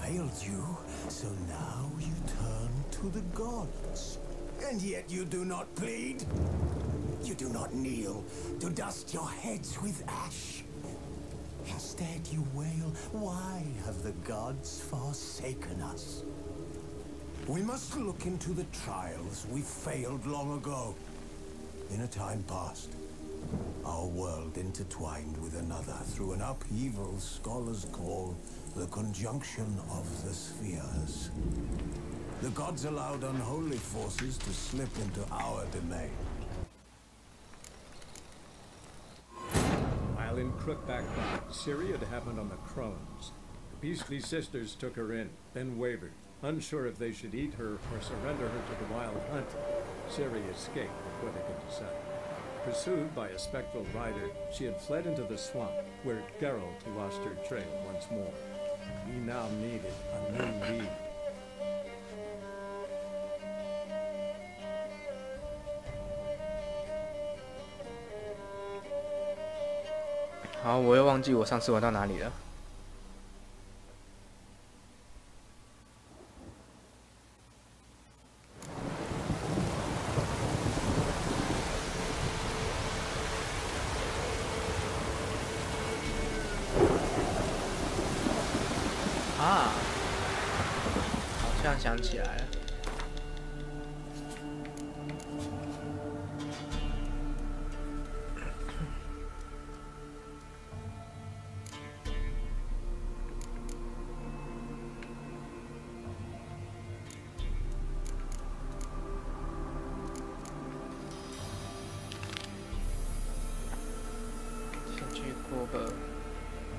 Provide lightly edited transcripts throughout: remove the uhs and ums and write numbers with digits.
failed you, so now you turn to the gods. And yet you do not plead. You do not kneel to dust your heads with ash. Instead you wail, why have the gods forsaken us? We must look into the trials we failed long ago. In a time past, our world intertwined with another through an upheaval scholars call the conjunction of the spheres. The gods allowed unholy forces to slip into our domain. While in Crookback Valley, Ciri had happened on the Crones. The beastly sisters took her in, then wavered, unsure if they should eat her or surrender her to the wild hunt. Ciri escaped before they could decide. Pursued by a spectral rider, she had fled into the swamp, where Geralt lost her trail once more. He now needed a new lead. 好，我又忘记我上次玩到哪里了。啊，好像想起来了。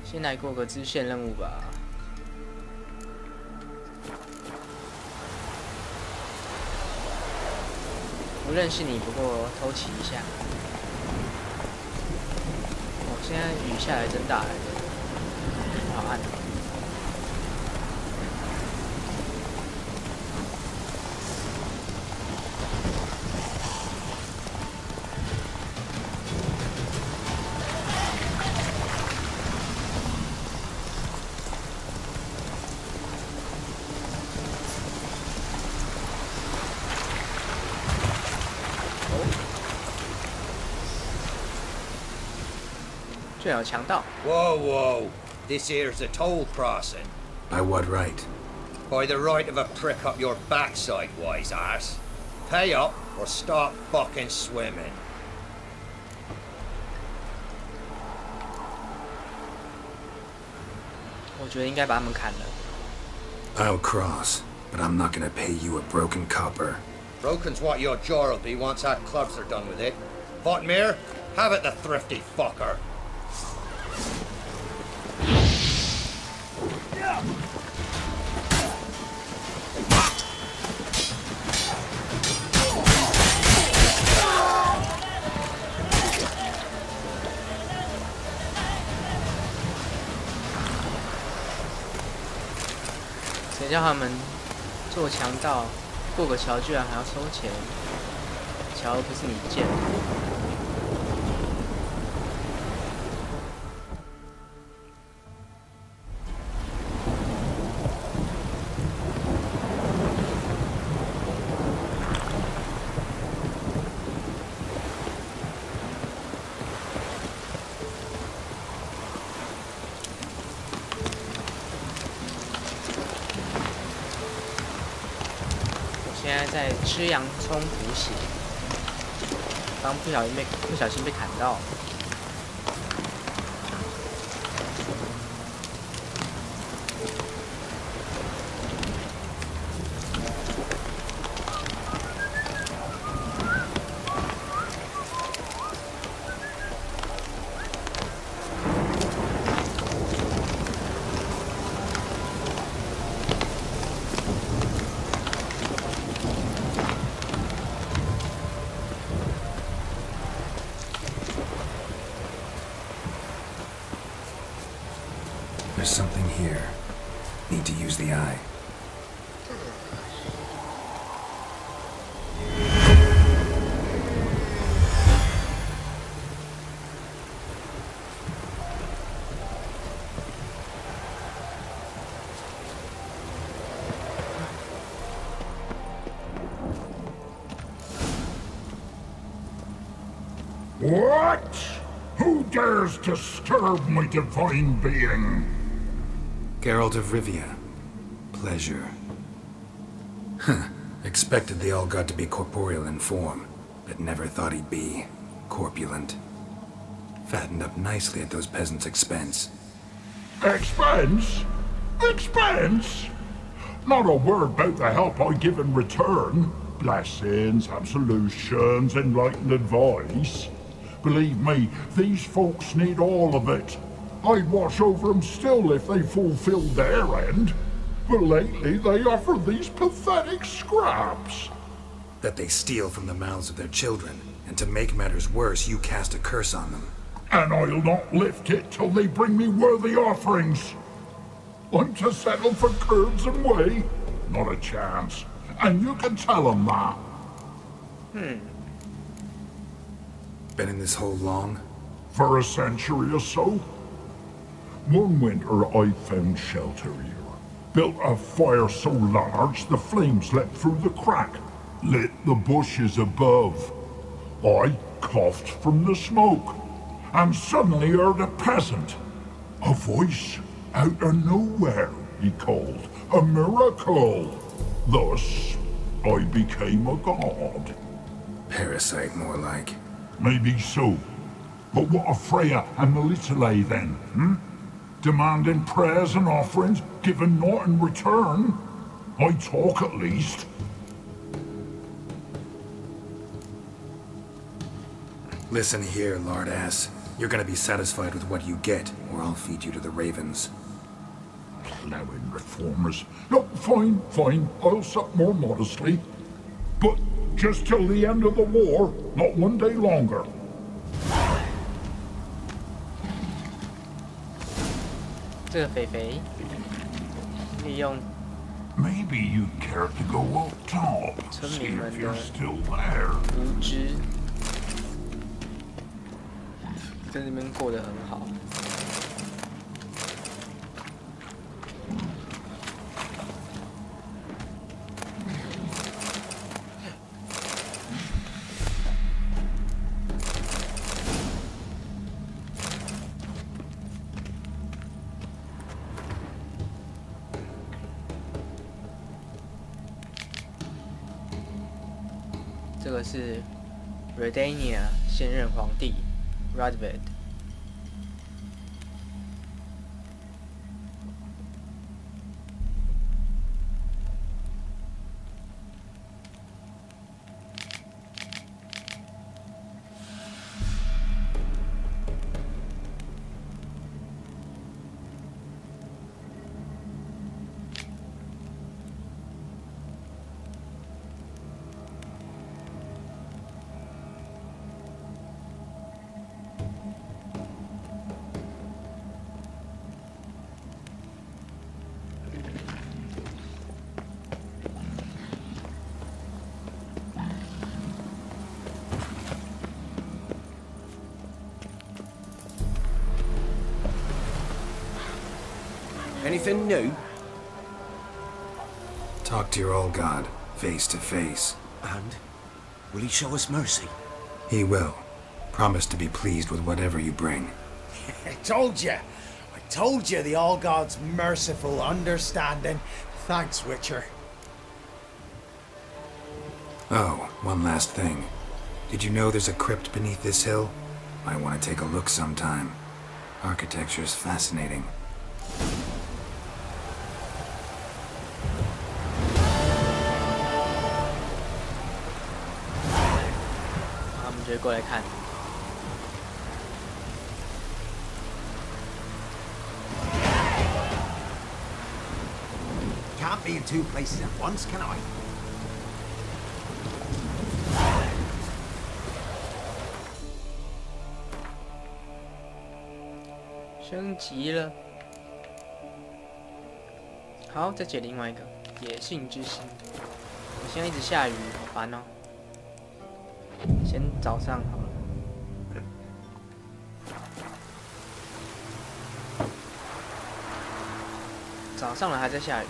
先来过个支线任务吧。不认识你，不过偷骑一下。哦，现在雨下来真大哎，好暗。 最好强盗。 Whoa, whoa! This here's a toll crossing. By what right? By the right of a prick up your backside, wise ass. Pay up or stop fucking swimming. 我觉得应该把他们砍了。 I'll cross, but I'm not gonna pay you a broken copper. Broken's what your jaw'll be once our clubs are done with it. Botmere, have it, the thrifty fucker. 谁叫他们做强盗，过个桥居然还要收钱？桥不是你建的。 现在在吃洋葱补血，刚不小心被砍到。There's something here. Need to use the eye. What? Who dares disturb my divine being? Geralt of Rivia. Pleasure. Huh. Expected the All-God to be corporeal in form, but never thought he'd be corpulent. Fattened up nicely at those peasants' expense. Expense? Expense? Not a word about the help I give in return. Blessings, absolutions, enlightened advice. Believe me, these folks need all of it. I'd watch over them still if they fulfilled their end. But lately they offer these pathetic scraps. That they steal from the mouths of their children, and to make matters worse, you cast a curse on them. And I'll not lift it till they bring me worthy offerings. I'm to settle for curds and whey? Not a chance. And you can tell them that. Been in this hole long? For a century or so. One winter I found shelter here. Built a fire so large the flames leapt through the crack, lit the bushes above. I coughed from the smoke, and suddenly heard a peasant. A voice out of nowhere, he called. A miracle. Thus, I became a god. Parasite, more like. Maybe so. But what of Freya and Melitele then, Demanding prayers and offerings, giving naught in return? I talk at least. Listen here, lard ass. You're gonna be satisfied with what you get, or I'll feed you to the ravens. Plowing reformers. No, fine. I'll sup more modestly. But just till the end of the war, not one day longer. Maybe you'd care to go up top, see if you're still there. 无知，在那边过得很好。这个是 Redania 现任皇帝 Radvid。Anything new? Talk to your old god, face to face. And? Will he show us mercy? He will. Promise to be pleased with whatever you bring. I told you the All-God's merciful, understanding. Thanks, Witcher. Oh, one last thing. Did you know there's a crypt beneath this hill? Might want to take a look sometime. Architecture's fascinating. Can't be in two places at once, can I? 升级了。好，再解另外一个野性之心。我现在一直下雨，好烦哦。先早上好了。早上了还在下雨。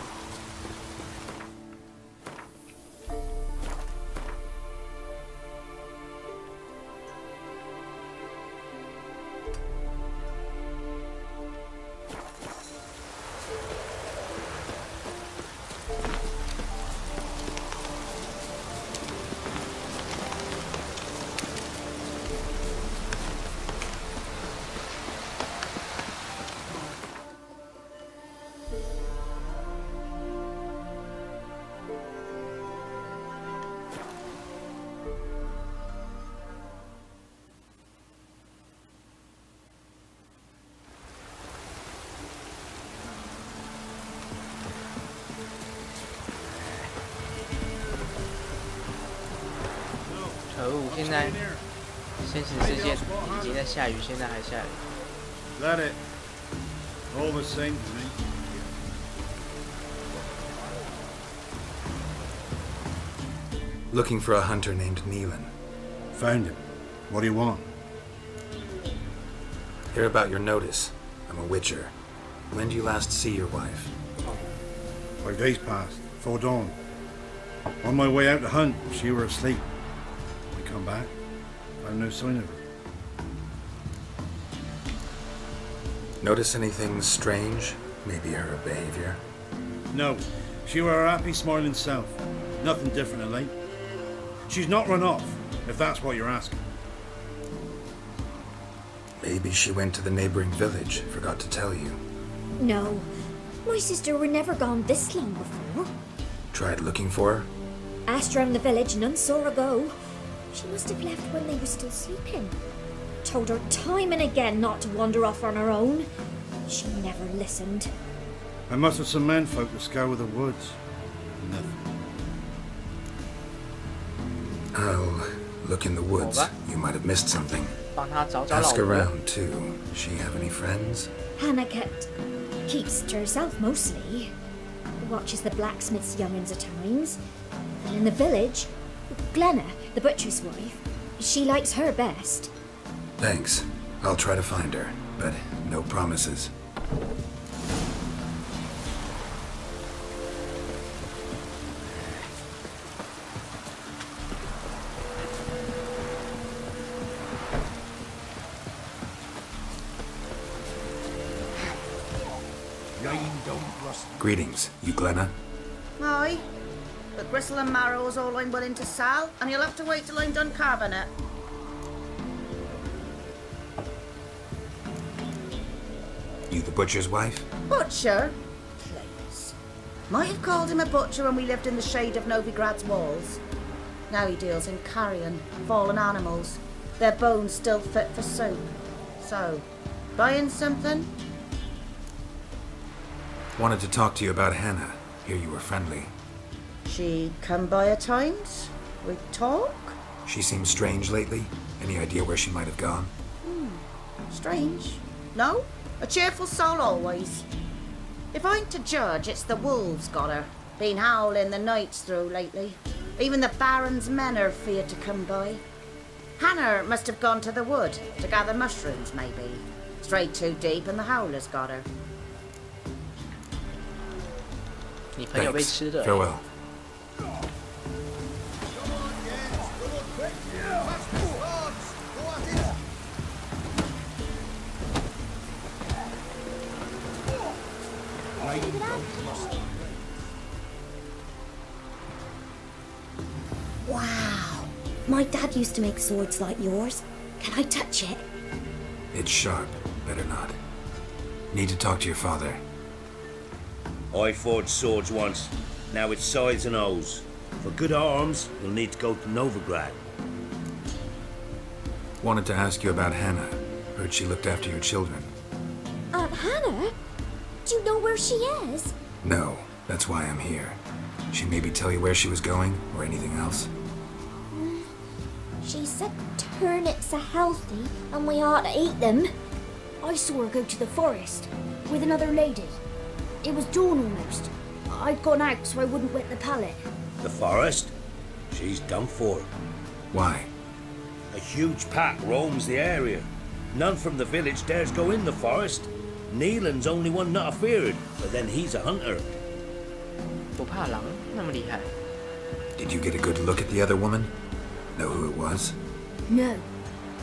现在现实世界已经在下雨，现在还下雨。 Let it. All the same to me. Looking for a hunter named Neelan. Found him. What do you want? Hear about your notice. I'm a witcher. When did you last see your wife? 5 days passed, before dawn. On my way out to hunt, she were asleep. We come back, found no sign of her. Notice anything strange? Maybe her behavior? No, she were her happy, smiling self. Nothing different of late. She's not run off, if that's what you're asking. Maybe she went to the neighboring village, forgot to tell you. No. My sister were never gone this long before. Tried looking for her? Asked around the village, none saw her go. She must have left when they were still sleeping. Told her time and again not to wander off on her own. She never listened. I must have some menfolk to scour the woods. Nothing. I'll look in the woods. You might have missed something. 帮他找找老 Ask 婆。 around, too. She have any friends? Hannah keeps to herself mostly. Watches the blacksmith's young'uns at times. And in the village, Glenna, the butcher's wife, she likes her best. Thanks. I'll try to find her, but no promises. Greetings, you Glenna? Aye. But gristle and marrow is all I'm willing to sell, and you'll have to wait till I'm done carving it. You the butcher's wife? Butcher? Please. Might have called him a butcher when we lived in the shade of Novigrad's walls. Now he deals in carrion, fallen animals. Their bones still fit for soup. So, buying something? Wanted to talk to you about Hannah. Hear you were friendly. She come by at times? We talk? She seems strange lately. Any idea where she might have gone? Strange. No? A cheerful soul always. If I'm to judge, it's the wolves got her. Been howling the nights through lately. Even the Baron's men are feared to come by. Hannah must have gone to the wood to gather mushrooms, maybe. Strayed too deep and the howlers got her. 你朋友被 Thanks. 吃的。 Farewell. Wow. My dad used to make swords like yours. Can I touch it? It's sharp. Better not. Need to talk to your father. I forged swords once. Now it's sides and O's. For good arms, you'll need to go to Novigrad. Wanted to ask you about Hannah. Heard she looked after your children. Aunt Hannah? Do you know where she is? No, that's why I'm here. She maybe tell you where she was going, or anything else? She said turnips are healthy and we ought to eat them. I saw her go to the forest with another lady. It was dawn almost. I'd gone out so I wouldn't wet the pallet. The forest? She's done for. Why? A huge pack roams the area. None from the village dares go in the forest. Neelan's only one not afeared, but then he's a hunter. 不怕狼那么厉害。 Did you get a good look at the other woman? Know who it was? No.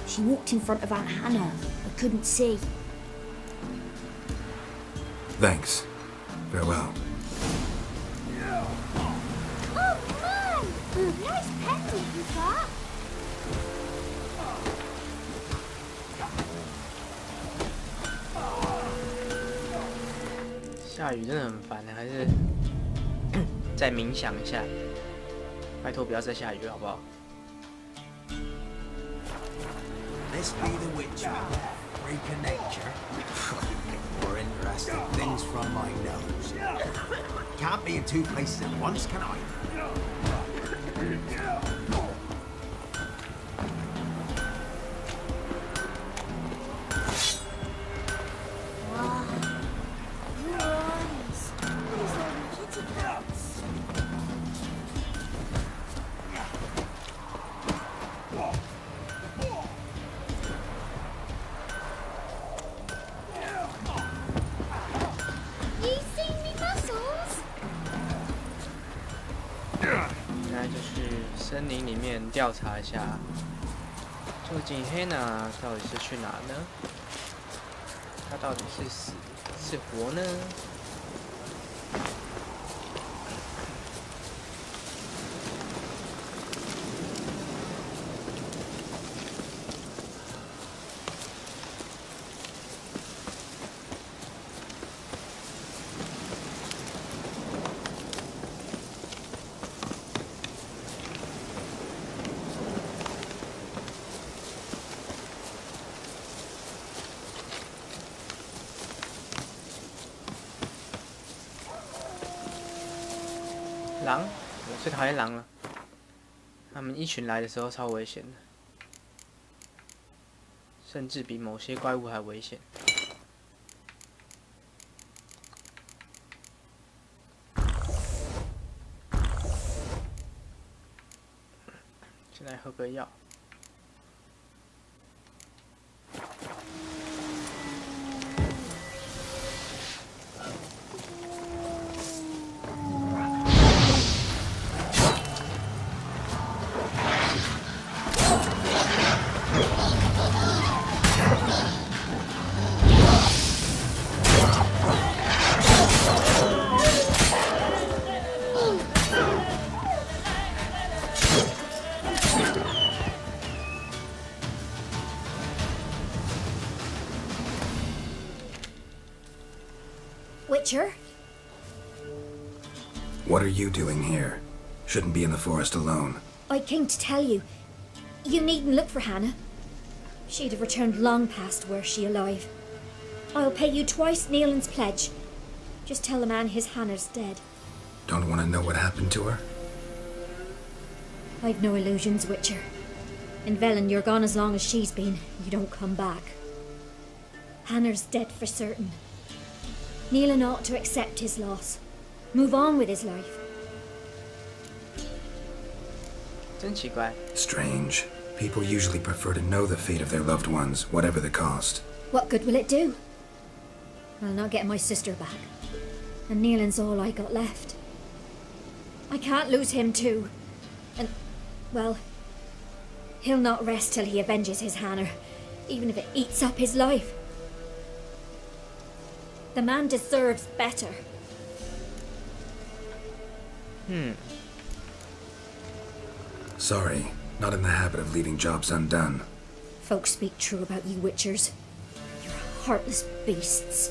She walked in front of Aunt Hannah. I couldn't see. Thanks. Farewell. Oh, my! Nice pencil you got. 下雨真的很烦的，还是再冥想一下。拜托不要再下雨了，好不好？ This be the witch, freak of nature. More interesting things from my nose. Can't be in two places at once, can I? 森林里面调查一下，究竟黑娜到底是去哪呢？她到底是死是活呢？狼，我最讨厌狼了。他们一群来的时候超危险的，甚至比某些怪物还危险。先来喝个药。Witcher? What are you doing here? Shouldn't be in the forest alone. I came to tell you. You needn't look for Hannah. She'd have returned long past were she alive. I'll pay you twice Neelan's pledge. Just tell the man his Hannah's dead. Don't want to know what happened to her? I've no illusions, Witcher. In Velen, you're gone as long as she's been. You don't come back. Hannah's dead for certain. Neelan ought to accept his loss. Move on with his life. 真奇怪。 Strange. People usually prefer to know the fate of their loved ones, whatever the cost. What good will it do? I'll not get my sister back. And Neelan's all I got left. I can't lose him too. And, well, he'll not rest till he avenges his Hannah, even if it eats up his life. The man deserves better. Sorry, not in the habit of leaving jobs undone. Folks speak true about you Witchers. You're heartless beasts.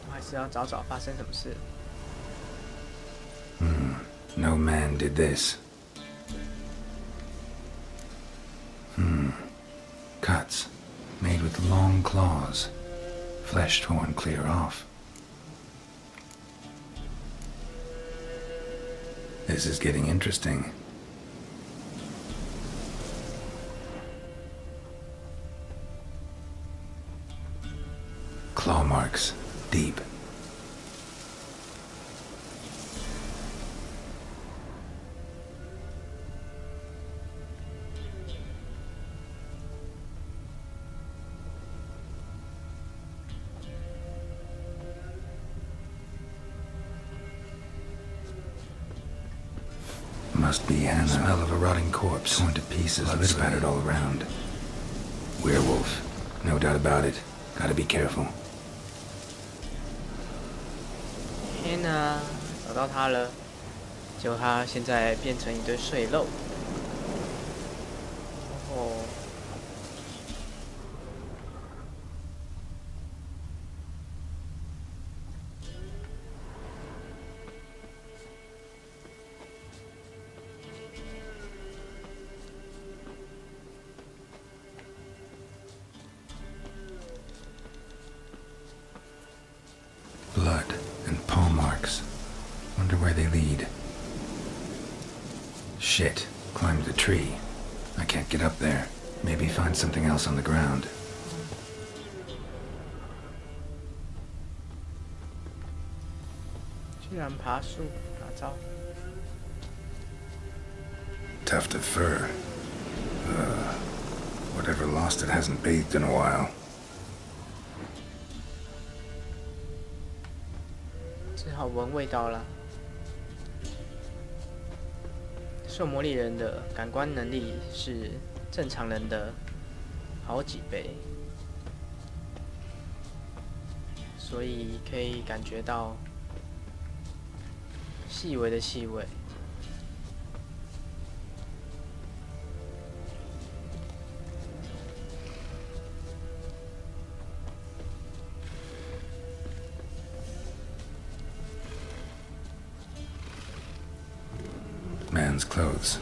我还是要找找发生什么事。No man did this. Cuts, made with long claws, flesh torn clear off. This is getting interesting. Claw marks, deep. Must be Hannah. Smell of a rotting corpse, torn to pieces, blood spattered all around. Werewolf, no doubt about it. Gotta be careful. Hannah 找到他了，结果他现在变成一堆碎肉。哦。 Blood and paw marks. Wonder where they lead. Shit. Climbed the tree. I can't get up there. Maybe find something else on the ground. 居然爬树，哪招？ Tuft of fur. Whatever lost it hasn't bathed in a while. 只好闻味道了。受魔力人的感官能力是正常人的好几倍，所以可以感觉到细微的气味。Man's clothes.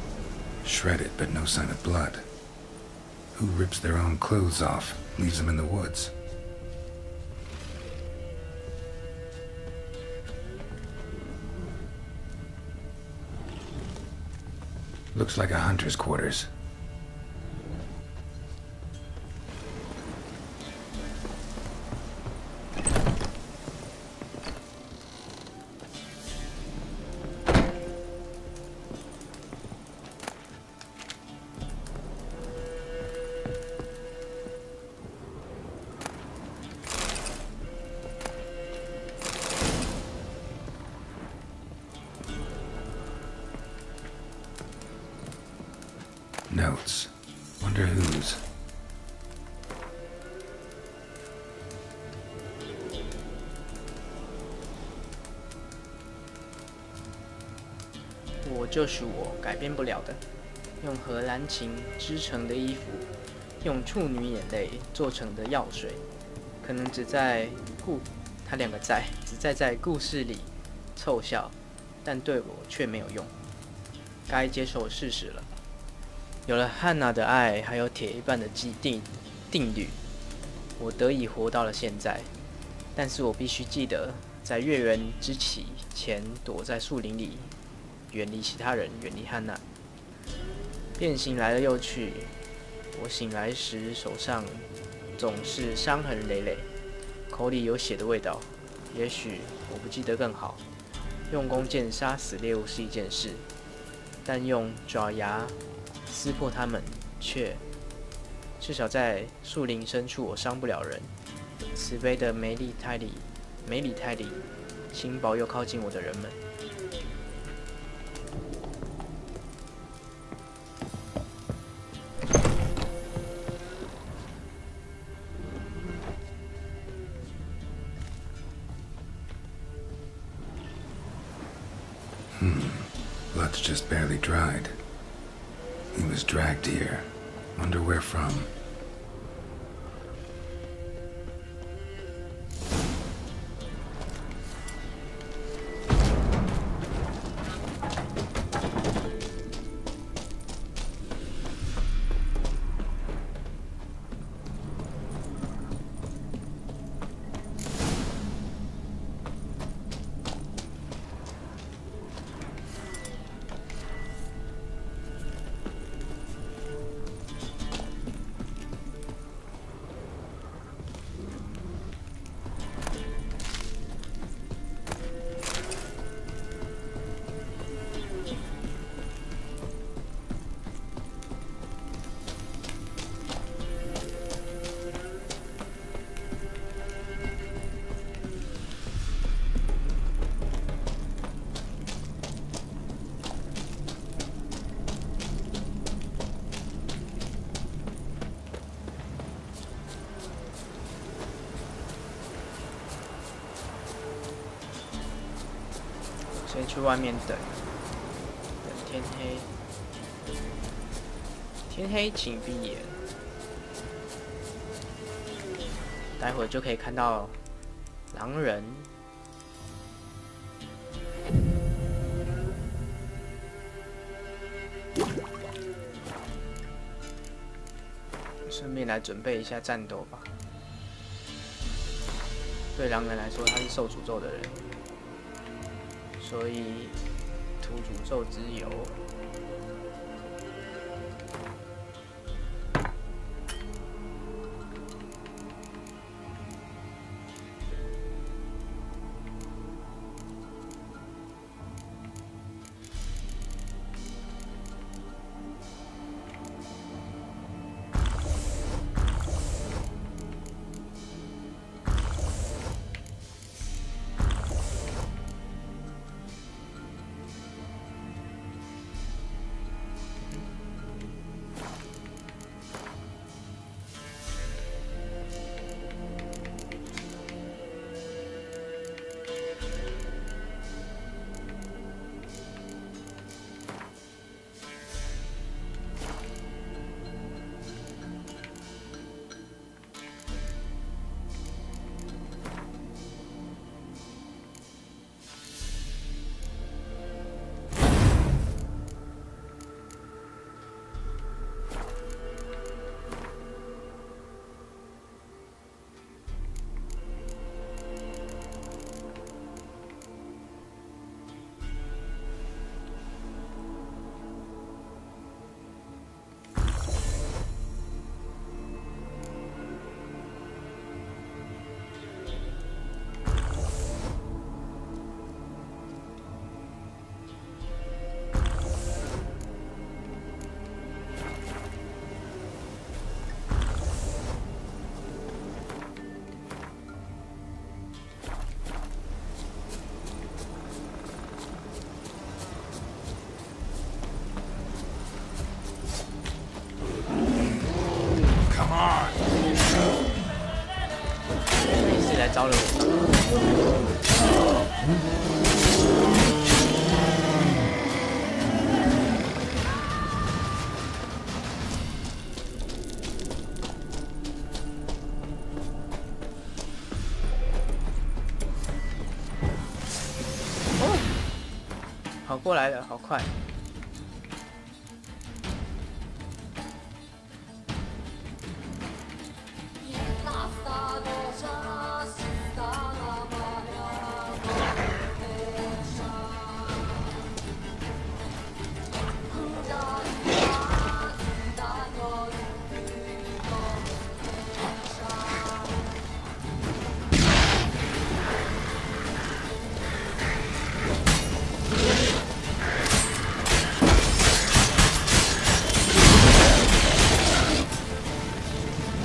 Shredded, but no sign of blood. Who rips their own clothes off, leaves them in the woods? Looks like a hunter's quarters. Notes. Wonder whose. 我就是我，改变不了的。用荷兰琴织成的衣服，用处女眼泪做成的药水，可能只在故事里凑效，但对我却没有用。该接受事实了。有了汉娜的爱，还有铁一般的定律，我得以活到了现在。但是我必须记得，在月圆之起前，躲在树林里，远离其他人，远离汉娜。变形来了又去，我醒来时手上总是伤痕累累，口里有血的味道。也许我不记得更好。用弓箭杀死猎物是一件事，但用爪牙撕破它们，至少在树林深处，我伤不了人。慈悲的梅里泰里，请保佑靠近我的人们。Blood's just barely dried. He was dragged here. Wonder where from.先去外面等天黑。天黑请闭眼，待会儿就可以看到狼人。顺便来准备一下战斗吧。对狼人来说，他是受诅咒的人。所以涂诅咒之油。一直来招惹我。跑过来了，好快！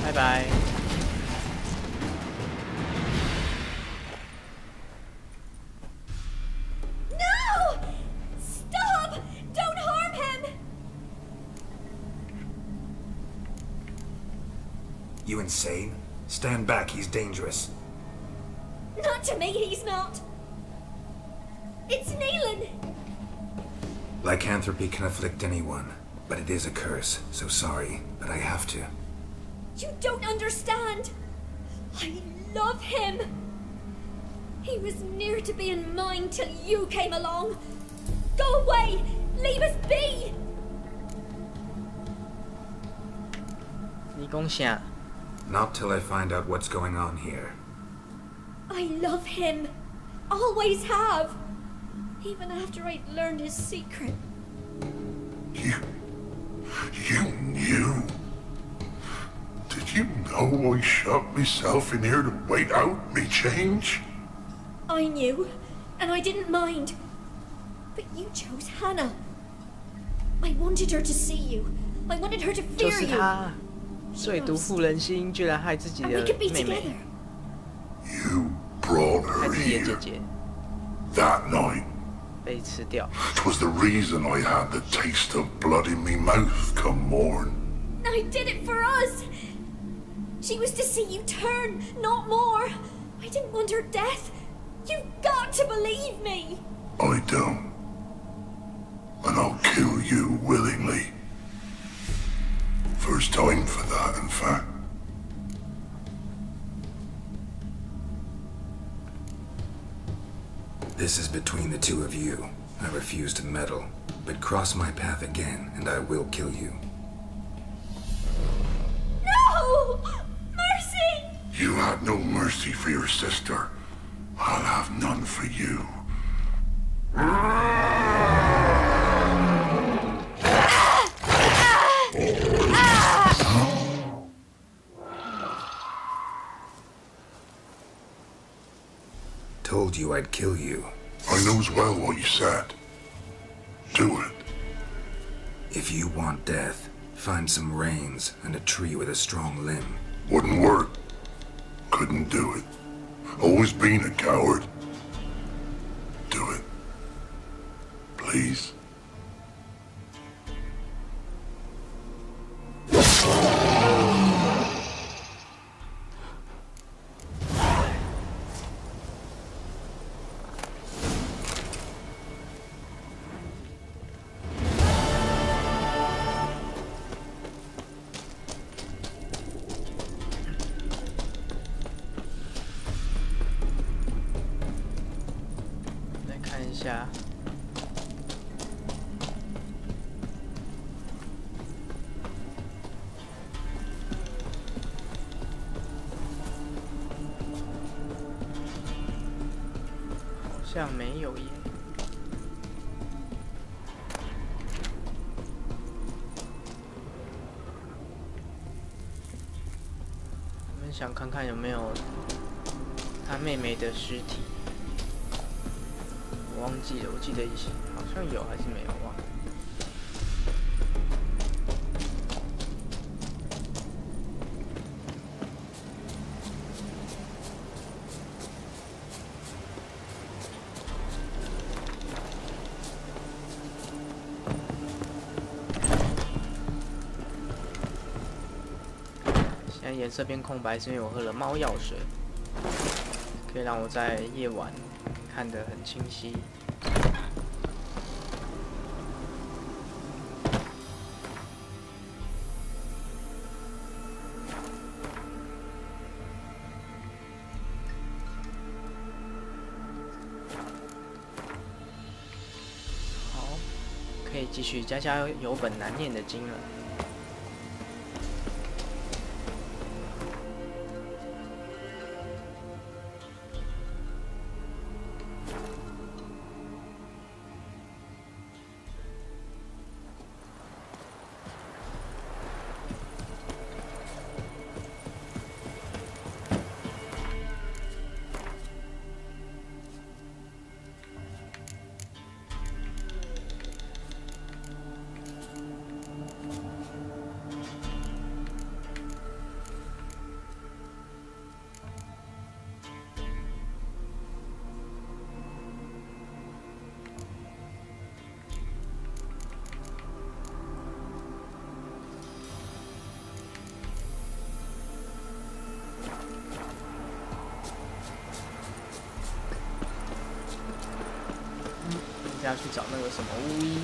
拜拜。No! Stop! Don't harm him! You insane? Stand back, he's dangerous. Not to me, he's not. It's Neelan. Lycanthropy can afflict anyone, but it is a curse, so sorry, but I have to. You don't understand. I love him. He was near to being mine till you came along. Go away! Leave us be! 你讲啥？ Not till I find out what's going on here. I love him. Always have. Even after I'd learned his secret. You knew? Did you know I shut myself in here to wait out me change? I knew, and I didn't mind. But you chose Hannah. I wanted her to see you. I wanted her to 就 fear 是 you. 他，最毒妇人心，居然害自己 And 的 we could be 妹妹， together. You brought 害 her 自己的姐 here 姐 that night. 被吃掉。 'Twas the reason I had the taste of blood in me mouth come morn. I did it for us. She was to see you turn, not more. I didn't want her death. You've got to believe me. I don't. And I'll kill you willingly. First time for that, in fact. This is between the two of you. I refuse to meddle, but cross my path again, and I will kill you. No! Mercy! You had no mercy for your sister. I'll have none for you. Told you I'd kill you. I knows well what you said. Do it. If you want death, find some reins and a tree with a strong limb. Wouldn't work. Couldn't do it. Always been a coward. Do it. Please.好像没有耶。我们想看看有没有他妹妹的尸体。我忘记了，我记得好像有还是没有忘了。现在颜色变空白，是因为我喝了猫药水，可以让我在夜晚看得很清晰。好，可以继续家家有本难念的经了。 要去找那个什么巫医，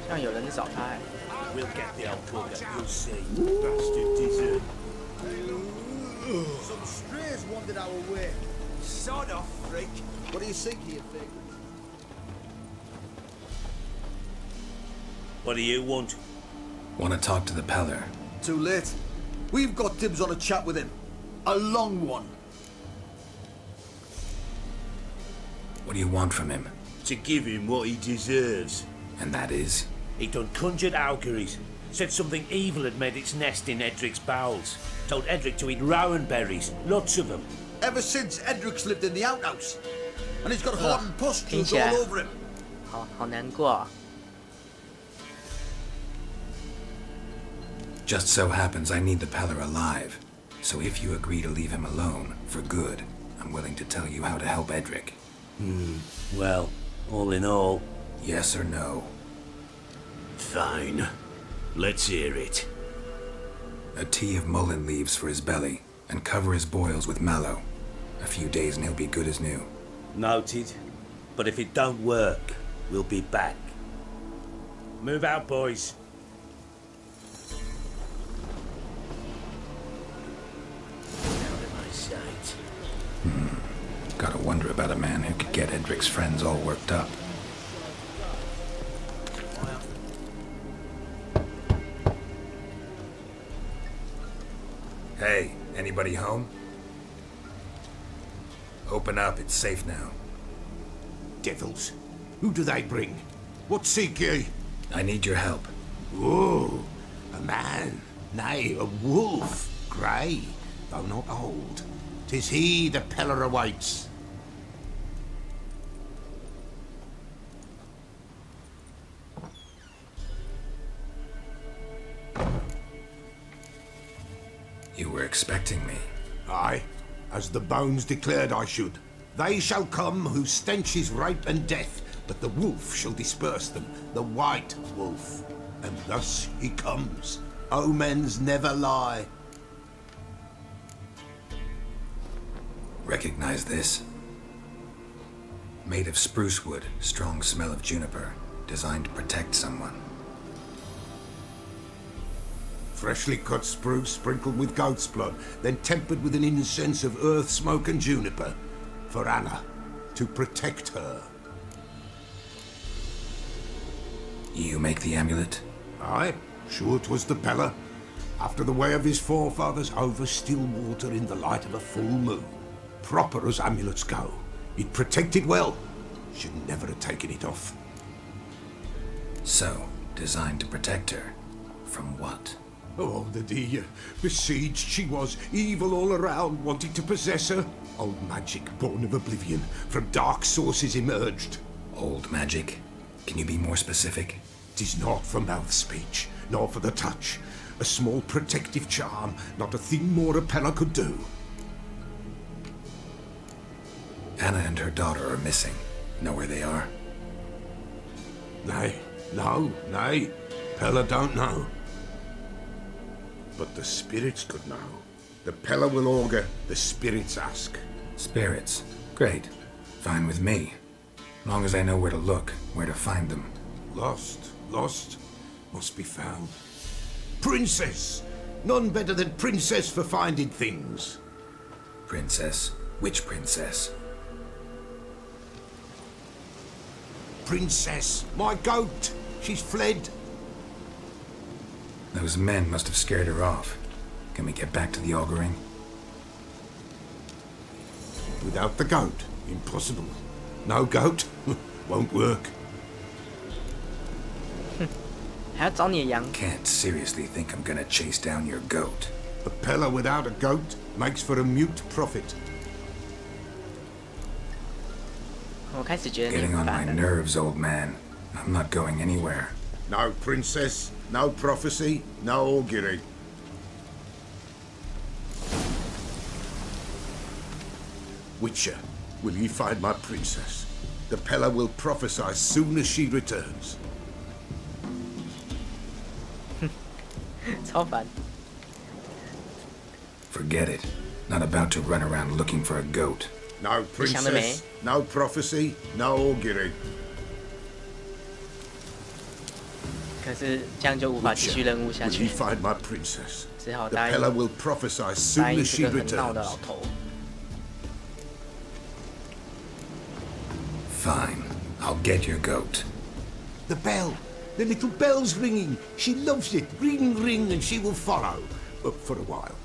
像有人在找他哎。We'll get the old bugger, you'll see. Bastard dessert. Some strays wandered our way. Sod off, freak. What do you think of your favourites? What do you want? Want to talk to the Peller? Too late. We've got dibs on a chat with him. A long one. What do you want from him? To give him what he deserves. And that is? He done conjured auguries. Said something evil had made its nest in Edric's bowels. Told Edric to eat rowan berries. Lots of them. Ever since Edric's lived in the outhouse. And he's got hardened pustules all over him. 好难过啊。 Just so happens I need the Peller alive. So if you agree to leave him alone, for good, I'm willing to tell you how to help Edric. Well, all in all... Yes or no? Fine. Let's hear it. A tea of mullein leaves for his belly, and cover his boils with mallow. A few days and he'll be good as new. Noted. But if it don't work, we'll be back. Move out, boys. Gotta wonder about a man who could get Edric's friends all worked up. Hey, anybody home? Open up, it's safe now. Devils. Who do they bring? What seek ye? I need your help. Oh, a man. Nay, a wolf. Grey, though not old. 'Tis he the Peller awaits. You were expecting me. Aye, as the bones declared I should. They shall come whose stench is rape and death, but the wolf shall disperse them, the white wolf. And thus he comes. Omens never lie. Recognize this? Made of spruce wood, strong smell of juniper, designed to protect someone. Freshly cut spruce sprinkled with goat's blood, then tempered with an incense of earth, smoke and juniper. For Anna, to protect her. You make the amulet? Aye, sure 'twas the Peller. After the way of his forefathers, over still water in the light of a full moon. Proper as amulets go. It protected well. Should never have taken it off. So, designed to protect her. From what? Oh, the dear. Besieged she was, evil all around, wanting to possess her. Old magic, born of oblivion, from dark sources emerged. Old magic? Can you be more specific? 'Tis not for mouth speech, nor for the touch. A small protective charm, not a thing more a Peller could do. Anna and her daughter are missing. Know where they are? Nay. Pella don't know. But the spirits could know. The Pella will augur, the spirits ask. Spirits. Great. Fine with me. Long as I know where to look, where to find them. Lost, must be found. Princess! None better than Princess for finding things. Princess? Which princess? Princess, my goat! She's fled. Those men must have scared her off. Can we get back to the auguring? Without the goat, impossible. No goat, won't work. 还要找你的羊。 Can't seriously think I'm gonna chase down your goat. A Pella without a goat makes for a mute prophet. 我开始觉得你 Getting 很 on my 烦了。 nerves, old man. I'm not going anywhere. No princess, no prophecy, no augury. Witcher, will ye find my princess? The Pella will prophesy as soon as she returns. 超烦。 Forget it. Not about to run around looking for a goat. No princess, no prophecy, no augury. 可是这样就无法继续任务下 Will 去 ye，find my princess? 只好 The 答应 Pella will prophesy as 答 soon 应 as 这 she 个很闹的 returns. 老头。 Fine. I'll get your goat. The bell! The little bell's ringing. She loves it. Ring, ring, and she will follow. But for a while.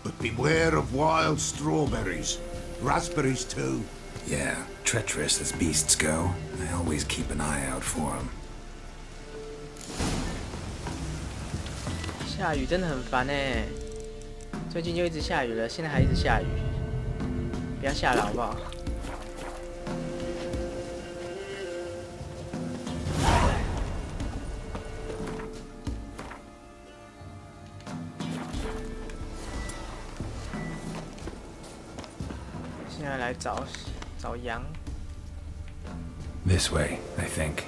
But beware of wild strawberries. Raspberries, too. Yeah, treacherous as beasts go. I always keep an eye out for them. 下雨真的很烦哎，最近就一直下雨了，现在还一直下雨，不要下了好不好？现在来找羊。 This way, I think.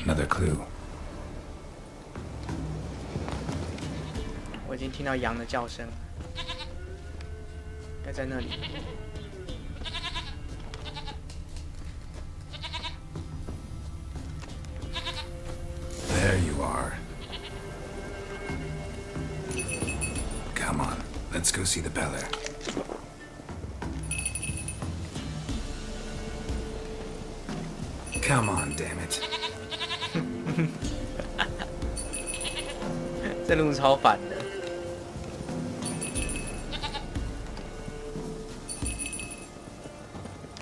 Another clue. 我已经听到羊的叫声，该在那里。 There you are. Come on, let's go see the Beller. Come on, damn it. 这路超烦的。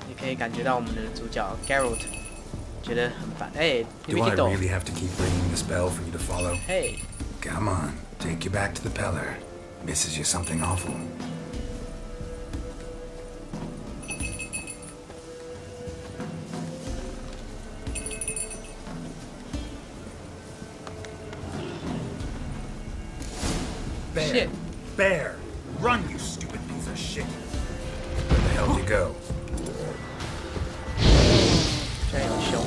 你可以感觉到我们的主角 Geralt 觉得很烦。哎，你 Do 没 I 听懂？ really have to keep ringing the spell for you to follow? 嘿， Come on, take you back to the Peller. Misses you something awful. Shit. Bear! Bear! Run, you stupid piece of shit! Where the hell did you go? 这样有凶。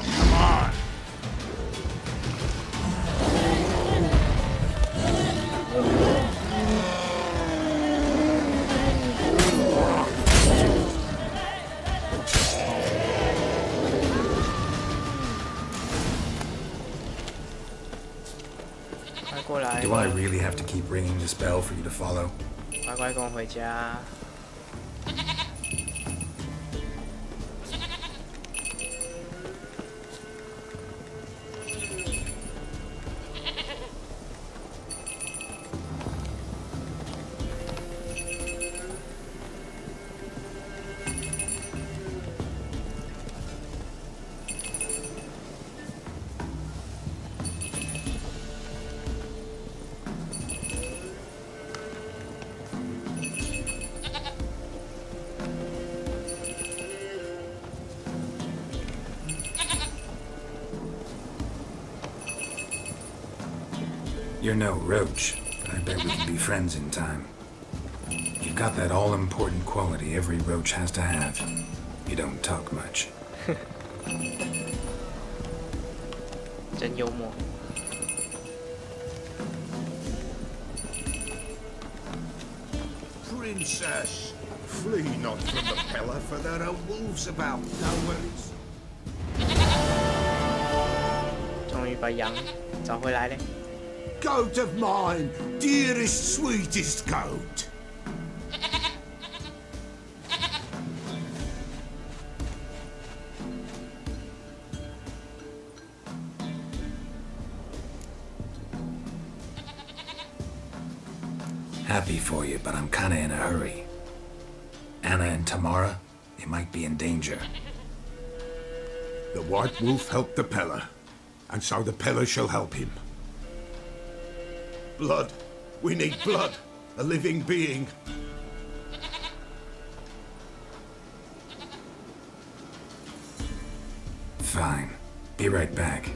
Come on! 过来。 Do I really have to keep ringing this bell for you to follow? 乖乖跟我回家。You're no roach, but I bet we can be friends in time. You've got that all-important quality every roach has to have. You don't talk much. 真幽默。 Princess, flee not from the pillar, for there are wolves about. No worries. 终于把羊找回来了。 Goat of mine, dearest, sweetest goat. Happy for you, but I'm kinda in a hurry. Anna and Tamara, they might be in danger. The White Wolf helped the Peller, and so the Peller shall help him. Blood. We need blood. A living being. Fine. Be right back.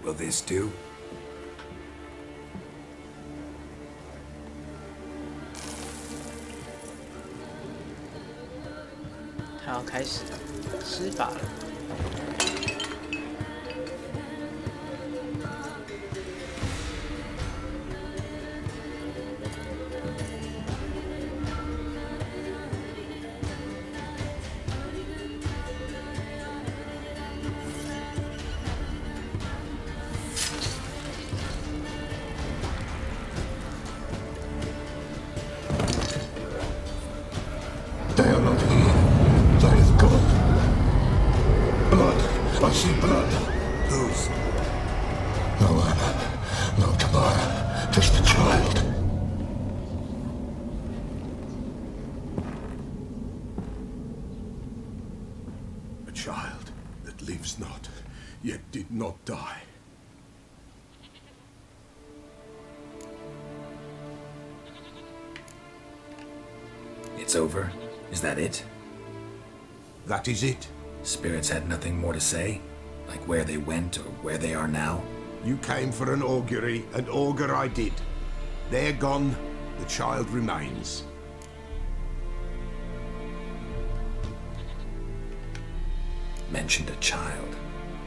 Will this do? 他要开始施法了。They are not here. They have gone. Blood. I see blood. Whose? No Anna. No Tamara. Just the child. A child that lives not, yet did not die. It's over? Is that it? That is it. Spirits had nothing more to say? Like where they went or where they are now? You came for an augury, and augur I did. They're gone, the child remains. Mentioned a child.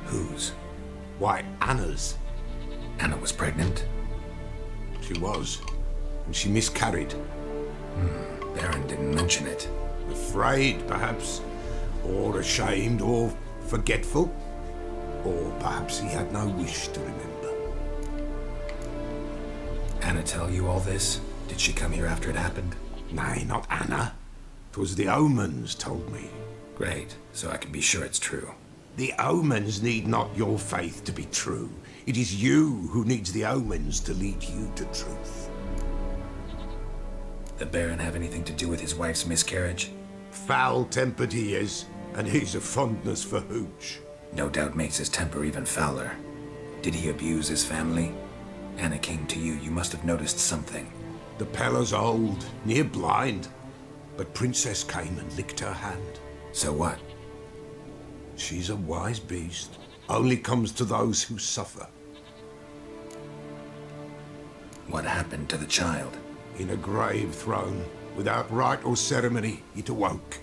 Whose? Why, Anna's. Anna was pregnant? She was, and she miscarried. Baron didn't mention it. Afraid, perhaps, or ashamed, or forgetful. Or perhaps he had no wish to remember. Anna tell you all this? Did she come here after it happened? Nay, not Anna. 'Twas the omens told me. Great, so I can be sure it's true. The omens need not your faith to be true. It is you who needs the omens to lead you to truth. The Baron have anything to do with his wife's miscarriage? Foul-tempered he is, and he's a fondness for hooch. No doubt makes his temper even fouler. Did he abuse his family? Anna came to you, you must have noticed something. The Peller's old, near blind, but Princess came and licked her hand. So what? She's a wise beast. Only comes to those who suffer. What happened to the child? In a grave thrown, without rite or ceremony, it awoke.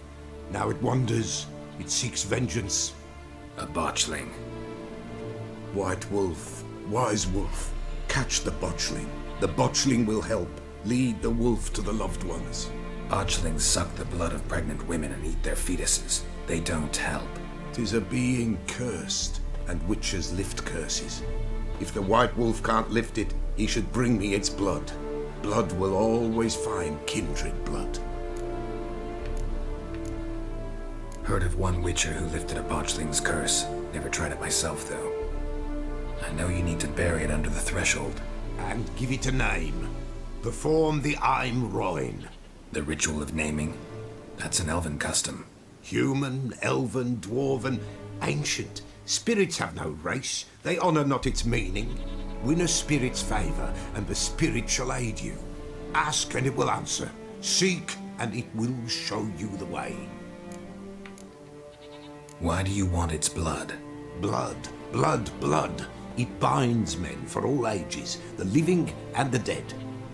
Now it wanders, it seeks vengeance. A botchling. White wolf, wise wolf, catch the botchling. The botchling will help. Lead the wolf to the loved ones. Botchlings suck the blood of pregnant women and eat their fetuses. They don't help. 'Tis a being cursed, and witches lift curses. If the white wolf can't lift it, he should bring me its blood. Blood will always find kindred blood. Heard of one witcher who lifted a botchling's curse. Never tried it myself, though. I know you need to bury it under the threshold. And give it a name. Perform the Aim Roin. The ritual of naming? That's an elven custom. Human, elven, dwarven, ancient. Spirits have no race. They honour not its meaning. Win a spirit's favour, and the spirit shall aid you. Ask, and it will answer. Seek, and it will show you the way. Why do you want its blood? Blood, blood, blood. It binds men for all ages, the living and the dead.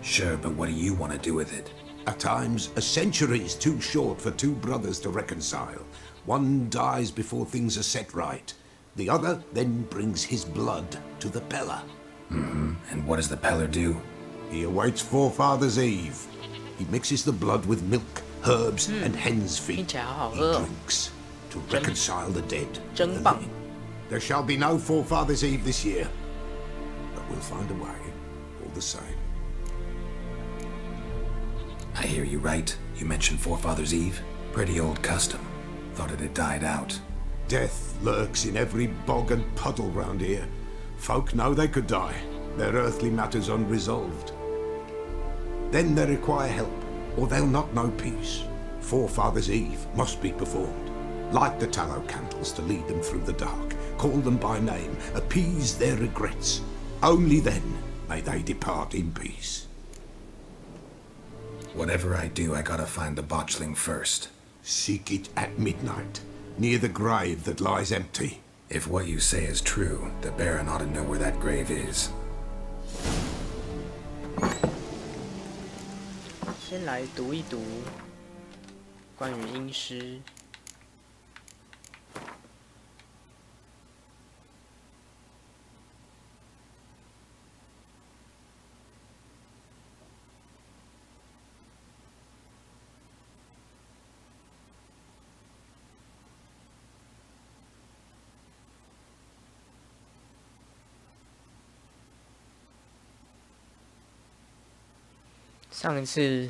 Sure, but what do you want to do with it? At times, a century is too short for two brothers to reconcile. One dies before things are set right. The other then brings his blood to the Peller. And what does the Peller do? He awaits Forefather's Eve. He mixes the blood with milk, herbs, and hen's feet. He drinks to reconcile the dead with the living. There shall be no Forefather's Eve this year, but we'll find a way, all the same. I hear you right. You mentioned Forefather's Eve. Pretty old custom. Thought it had died out. Death lurks in every bog and puddle round here. Folk know they could die, their earthly matters unresolved. Then they require help, or they'll not know peace. Forefather's Eve must be performed. Light the tallow candles to lead them through the dark. Call them by name, appease their regrets. Only then may they depart in peace. Whatever I do, I gotta find the botchling first. Seek it at midnight, near the grave that lies empty. If what you say is true, the Baron ought to know where that grave is. 先来读一读关于阴尸。上一次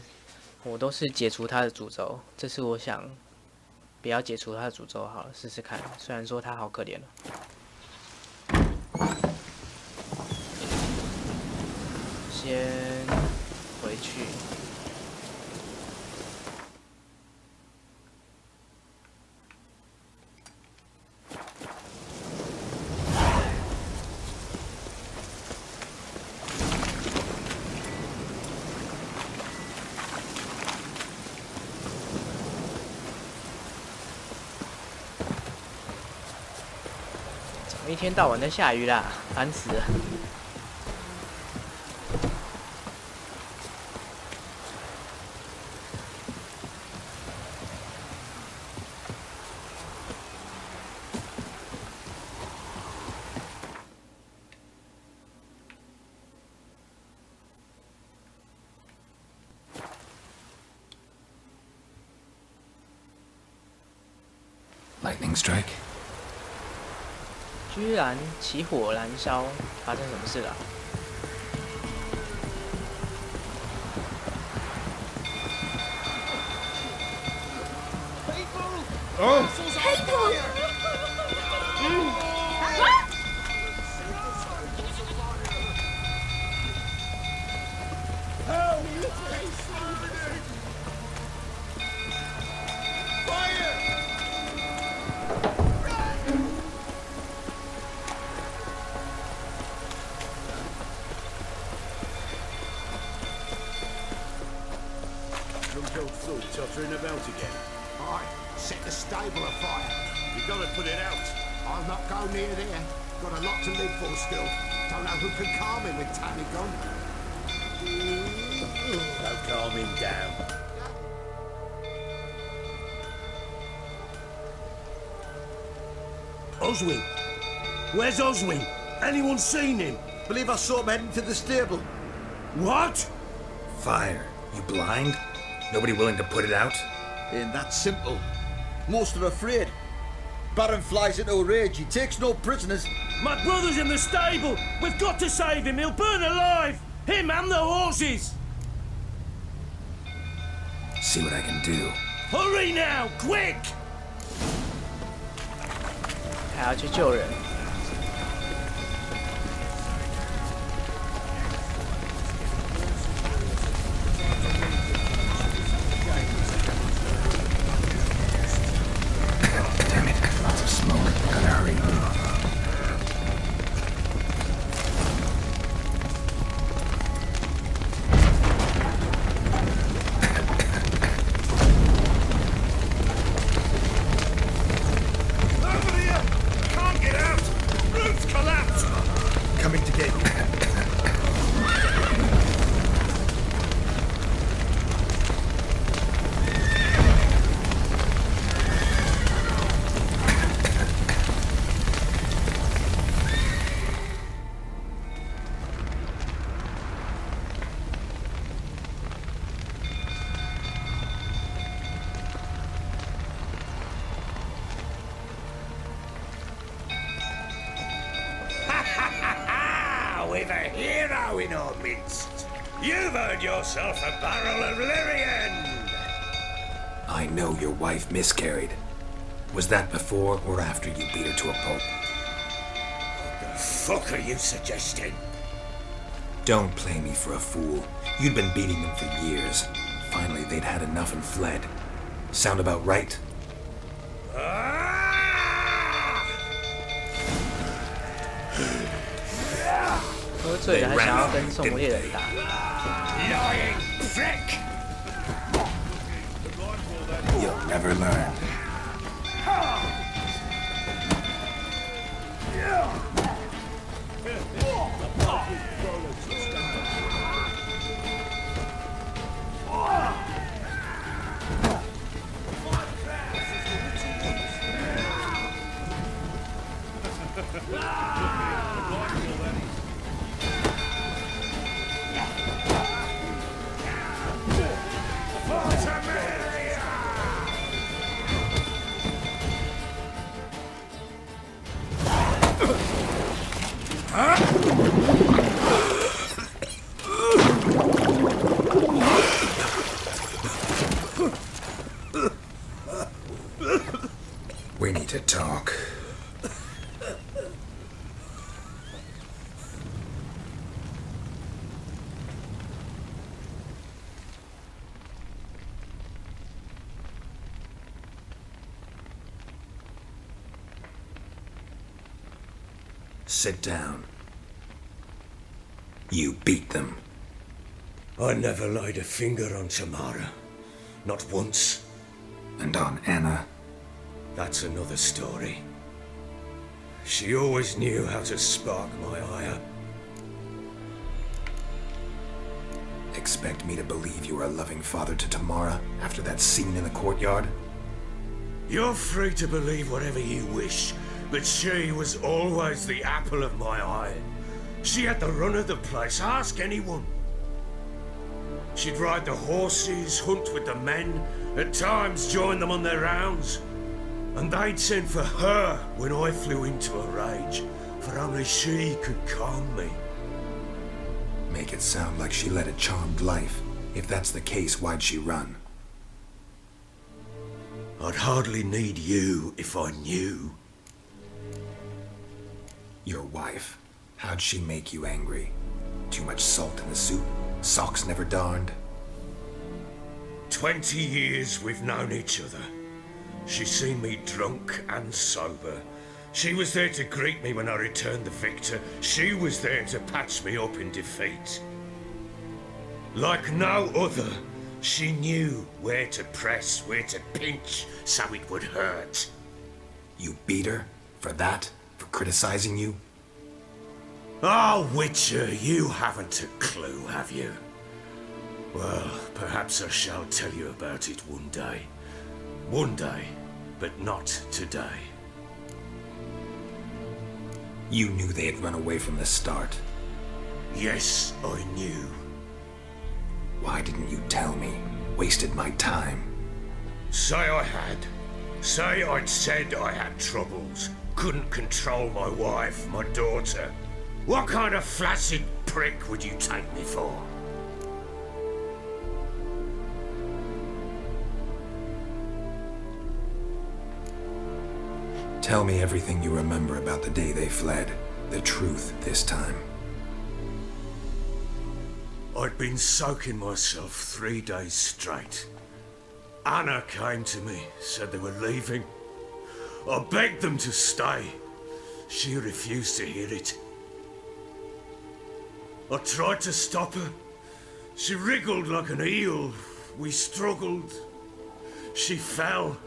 我都是解除他的诅咒，这次我想不要解除他的诅咒好了，试试看。虽然说他好可怜了。先回去。一天到晚在下雨啦，烦死了。Lightning strike. 居然起火燃烧，发生什么事了？哦，黑头，Tottering about again. Aye, set the stable afire. You gotta put it out. I'll not go near there. Got a lot to live for still. Don't know who can calm him with Tanny gone. Don't calm him down. Oswin! Where's Oswin? Anyone seen him? Believe I saw him heading to the stable. What? Fire. You blind? Nobody willing to put it out? Ain't that simple. Most are afraid. Baron flies into a rage. He takes no prisoners. My brother's in the stable. We've got to save him. He'll burn alive. Him and the horses. See what I can do. Hurry now, quick! 还要去救人。Damn it, lots of smoke. Gotta hurry. Coming to get you. We've a hero in our midst. You've earned yourself a barrel of Lyrian. I know your wife miscarried. Was that before or after you beat her to a pulp? What the fuck are you suggesting? Don't play me for a fool. You'd been beating them for years. Finally, they'd had enough and fled. Sound about right? Ah! 喝醉了还想要跟宋猎人打。 Lying prick! You'll never learn. We need to talk. Sit down. You beat them. I never laid a finger on Tamara. Not once. And on Anna? That's another story. She always knew how to spark my ire. Expect me to believe you were a loving father to Tamara after that scene in the courtyard? You're free to believe whatever you wish, but she was always the apple of my eye. She had the run of the place, ask anyone. She'd ride the horses, hunt with the men, at times join them on their rounds. And they'd send for her when I flew into a rage, for only she could calm me. Make it sound like she led a charmed life. If that's the case, why'd she run? I'd hardly need you if I knew. Your wife. How'd she make you angry? Too much salt in the soup? Socks never darned? 20 years we've known each other. She's seen me drunk and sober. She was there to greet me when I returned the victor. She was there to patch me up in defeat. Like no other, she knew where to press, where to pinch, so it would hurt. You beat her? For that? For criticizing you? Oh, Witcher, you haven't a clue, have you? Well, perhaps I shall tell you about it one day. One day, but not today. You knew they had run away from the start. Yes, I knew. Why didn't you tell me? Wasted my time. Say I had. Say I'd said I had troubles. Couldn't control my wife, my daughter. What kind of flaccid prick would you take me for? Tell me everything you remember about the day they fled. The truth this time. I'd been soaking myself 3 days straight. Anna came to me, said they were leaving. I begged them to stay. She refused to hear it. I tried to stop her. She wriggled like an eel. We struggled. She fell.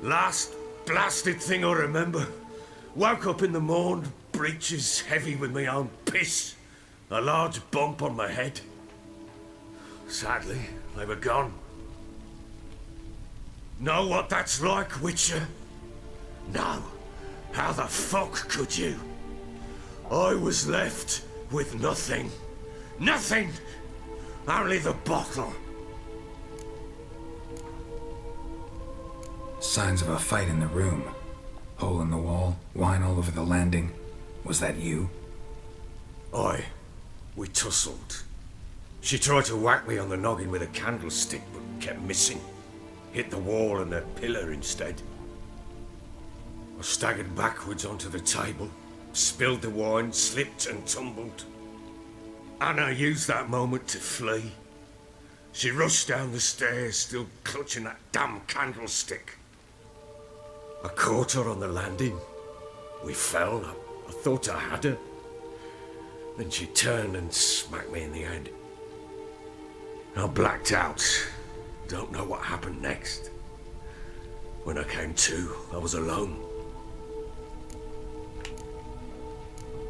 Last blasted thing I remember. Woke up in the morn, breeches heavy with my own piss. A large bump on my head. Sadly, they were gone. Know what that's like, Witcher? No. How the fuck could you? I was left with nothing. Nothing! Only the bottle. Signs of a fight in the room. Hole in the wall, wine all over the landing. Was that you? Aye. We tussled. She tried to whack me on the noggin with a candlestick, but kept missing. Hit the wall and a pillar instead. I staggered backwards onto the table, spilled the wine, slipped and tumbled. Anna used that moment to flee. She rushed down the stairs, still clutching that damn candlestick. I caught her on the landing. We fell. I thought I had her. Then she turned and smacked me in the head. I blacked out. Don't know what happened next. When I came to, I was alone.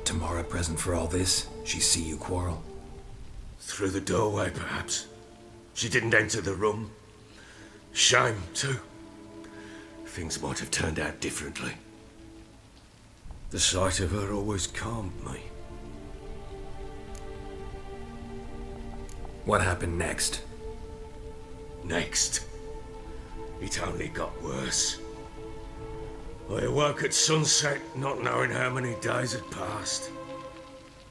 Tamara present for all this? She see you quarrel? Through the doorway, perhaps. She didn't enter the room. Shame, too. Things might have turned out differently. The sight of her always calmed me. What happened next? Next? It only got worse. I awoke at sunset, not knowing how many days had passed.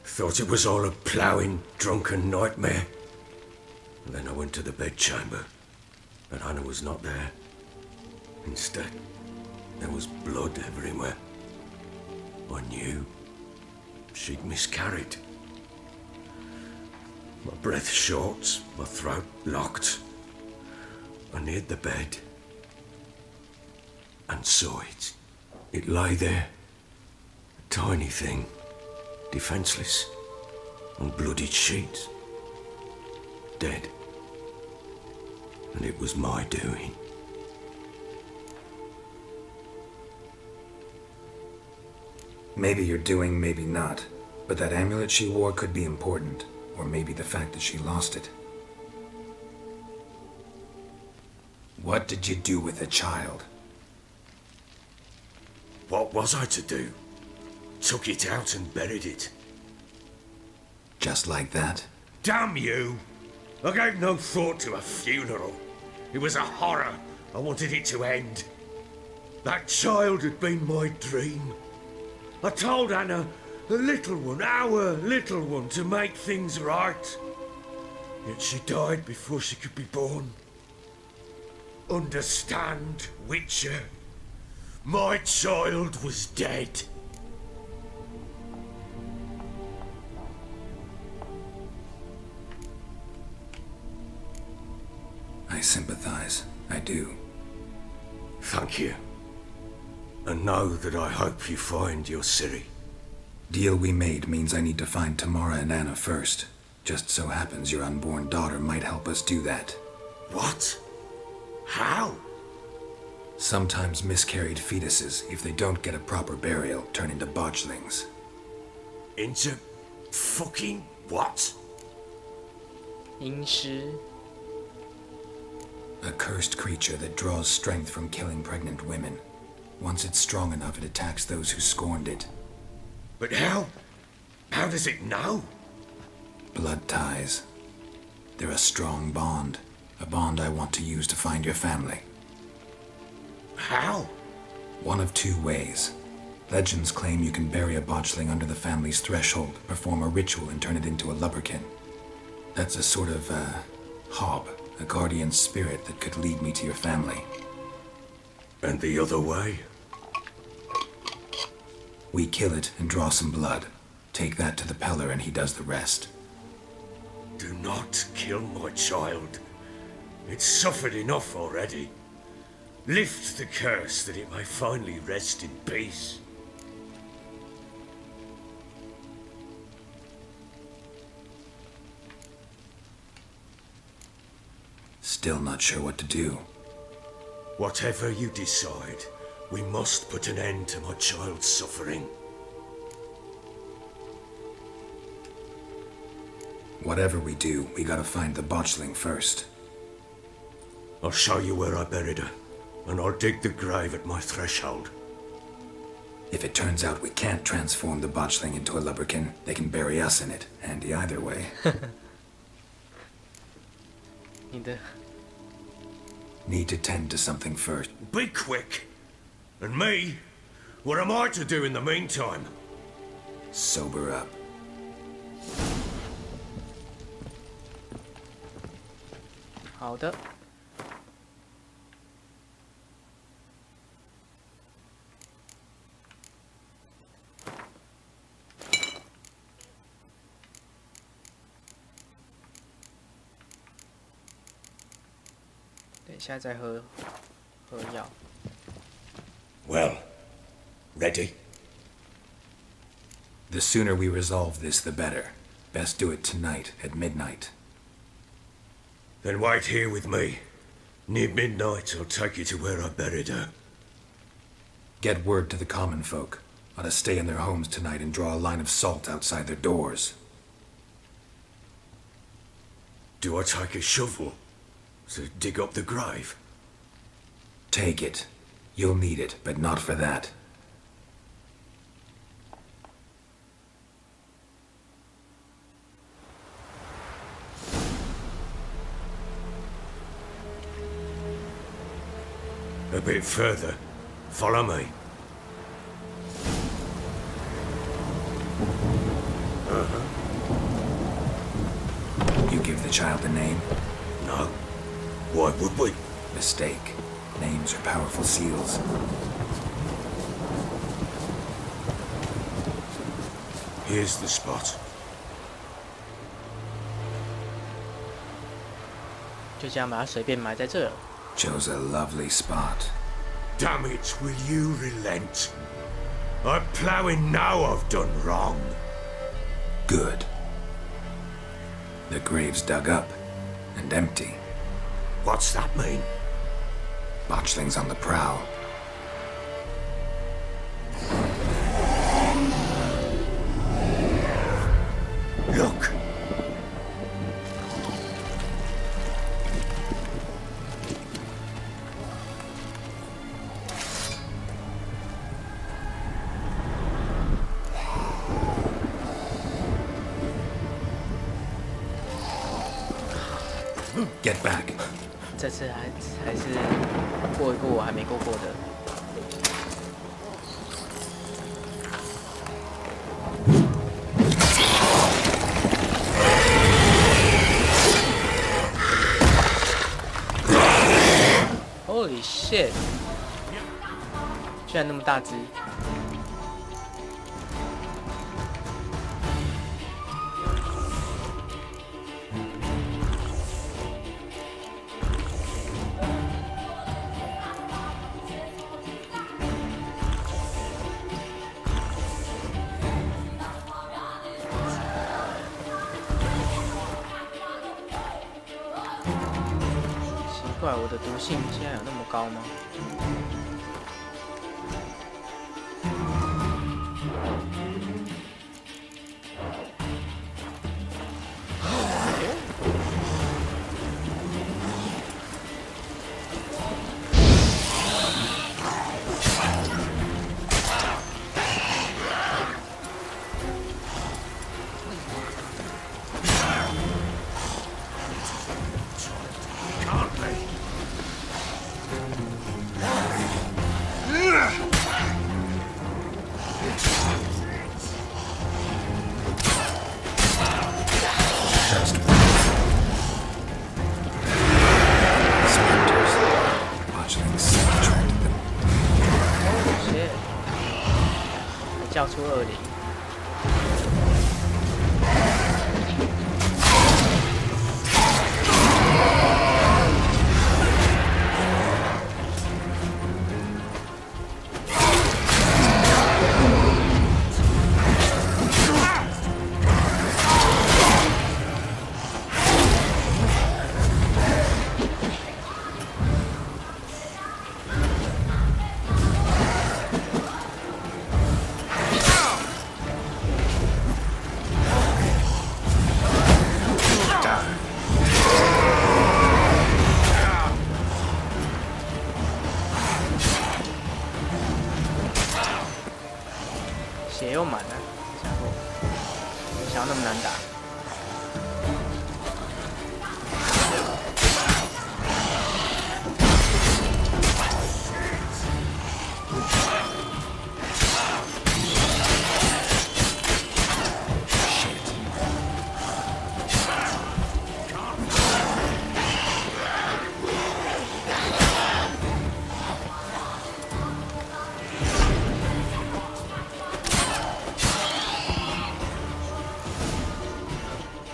Thought it was all a ploughing, drunken nightmare. And then I went to the bedchamber, and Anna was not there. Instead, there was blood everywhere. I knew she'd miscarried. My breath short, my throat locked. I neared the bed and saw it. It lay there, a tiny thing, defenseless, on bloodied sheets, dead. And it was my doing. Maybe you're doing, maybe not. But that amulet she wore could be important. Or maybe the fact that she lost it. What did you do with the child? What was I to do? Took it out and buried it. Just like that? Damn you! I gave no thought to a funeral. It was a horror. I wanted it to end. That child had been my dream. I told Anna, the little one, our little one, to make things right. Yet she died before she could be born. Understand, Witcher? My child was dead. I sympathize. I do. Thank you. And know that I hope you find your Ciri. Deal we made means I need to find Tamara and Anna first. Just so happens your unborn daughter might help us do that. What? How? Sometimes miscarried fetuses, if they don't get a proper burial, turn into botchlings. Into fucking what? 阴尸. A cursed creature that draws strength from killing pregnant women. Once it's strong enough, it attacks those who scorned it. But how? How does it know? Blood ties. They're a strong bond. A bond I want to use to find your family. How? One of two ways. Legends claim you can bury a botchling under the family's threshold, perform a ritual, and turn it into a lubberkin. That's a sort of, hob, a guardian spirit that could lead me to your family. And the other way? We kill it and draw some blood. Take that to the Peller and he does the rest. Do not kill my child. It's suffered enough already. Lift the curse that it may finally rest in peace. Still not sure what to do. Whatever you decide, we must put an end to my child's suffering. Whatever we do, we gotta find the botchling first. I'll show you where I buried her, and I'll dig the grave at my threshold. If it turns out we can't transform the botchling into a lubberkin, they can bury us in it. Handy either way. Need to tend to something first. Be quick! And me? What am I to do in the meantime? Sober up.好的。等一下再喝药。Well, ready? The sooner we resolve this, the better. Best do it tonight at midnight. Then wait here with me. Near midnight, I'll take you to where I buried her. Get word to the common folk. Ought to stay in their homes tonight and draw a line of salt outside their doors. Do I take a shovel to dig up the grave? Take it. You'll need it, but not for that. A bit further. Follow me. You give the child a name? No. Why would we? Mistake. Names are powerful seals. Here's the spot. 就这样把它随便埋在这。 Chose a lovely spot. Damn it, will you relent? I'm ploughing now I've done wrong. Good. The grave's dug up and empty. What's that mean? Botchling's on the prowl. Look! Get back. 这次还是过一过我还没过的。Holy shit！ 居然那么大只！ 怪我的毒性现在有那么高吗？叫出恶灵。血又满了，这家伙，没想到那么难打。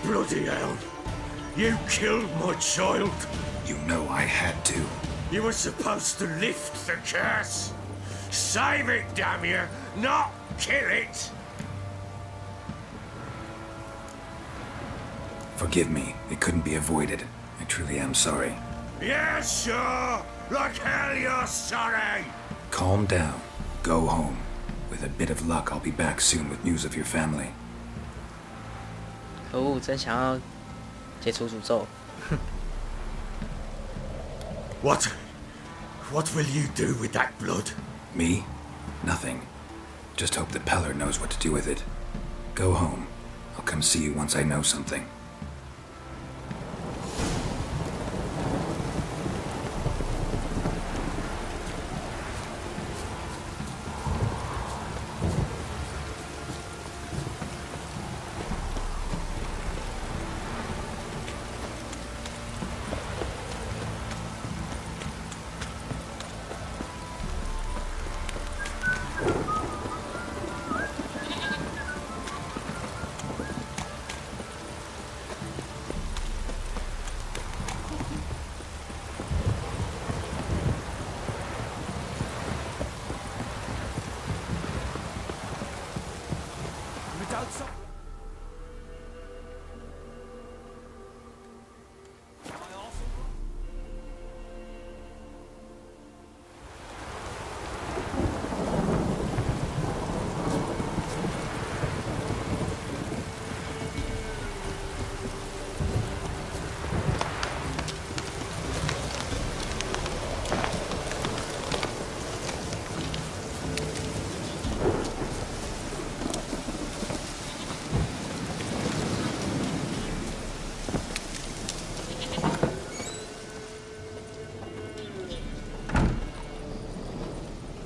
Bloody hell! You killed my child! You know I had to. You were supposed to lift the curse! Save it, damn you! Not kill it! Forgive me. It couldn't be avoided. I truly am sorry. Yeah, sure! Like hell you're sorry! Calm down. Go home. With a bit of luck, I'll be back soon with news of your family. 可恶，真想要解除诅咒。What will you do with that blood? Me? Nothing. Just hope that Peller knows what to do with it. Go home. I'll come see you once I know something.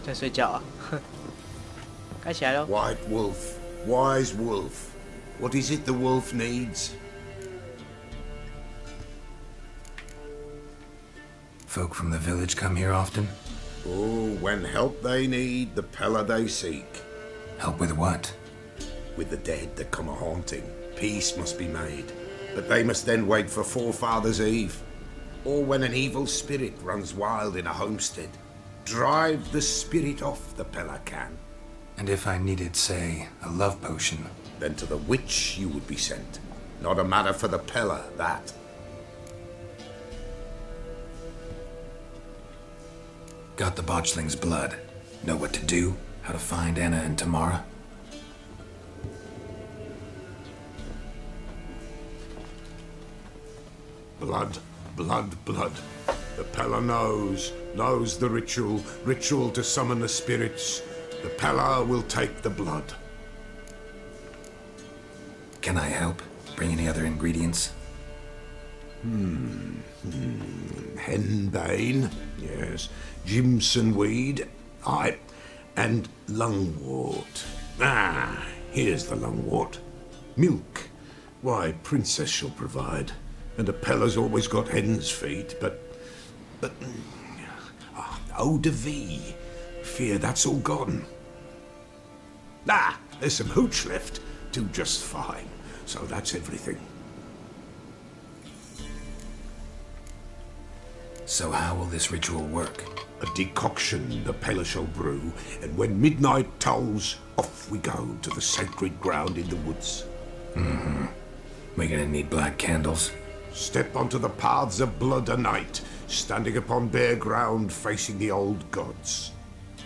在睡觉啊，该起来了。 White wolf, wise wolf. What is it the wolf needs? Folk from the village come here often? Oh, when help they need, the Peller they seek. Help with what? With the dead that come a-haunting, peace must be made. But they must then wait for Forefathers' Eve. Or when an evil spirit runs wild in a homestead. Drive the spirit off the Peller can. And if I needed, say, a love potion? Then to the witch you would be sent. Not a matter for the Peller, that. Got the botchling's blood. Know what to do? How to find Anna and Tamara? Blood, blood, blood. The Peller knows the ritual to summon the spirits. The Peller will take the blood. Can I help? Bring any other ingredients? Henbane, yes. Jimson weed, aye. And lungwort. Ah, here's the lungwort. Milk. Why, Princess shall provide. And a Peller's always got hen's feet, but eau de vie. Fear that's all gone. Ah, there's some hooch left. Do just fine. So that's everything. So how will this ritual work? A decoction the Pella shall brew, and when midnight tolls, off we go to the sacred ground in the woods. Mm-hmm. We're gonna need black candles. Step onto the paths of blood a night, standing upon bare ground facing the old gods.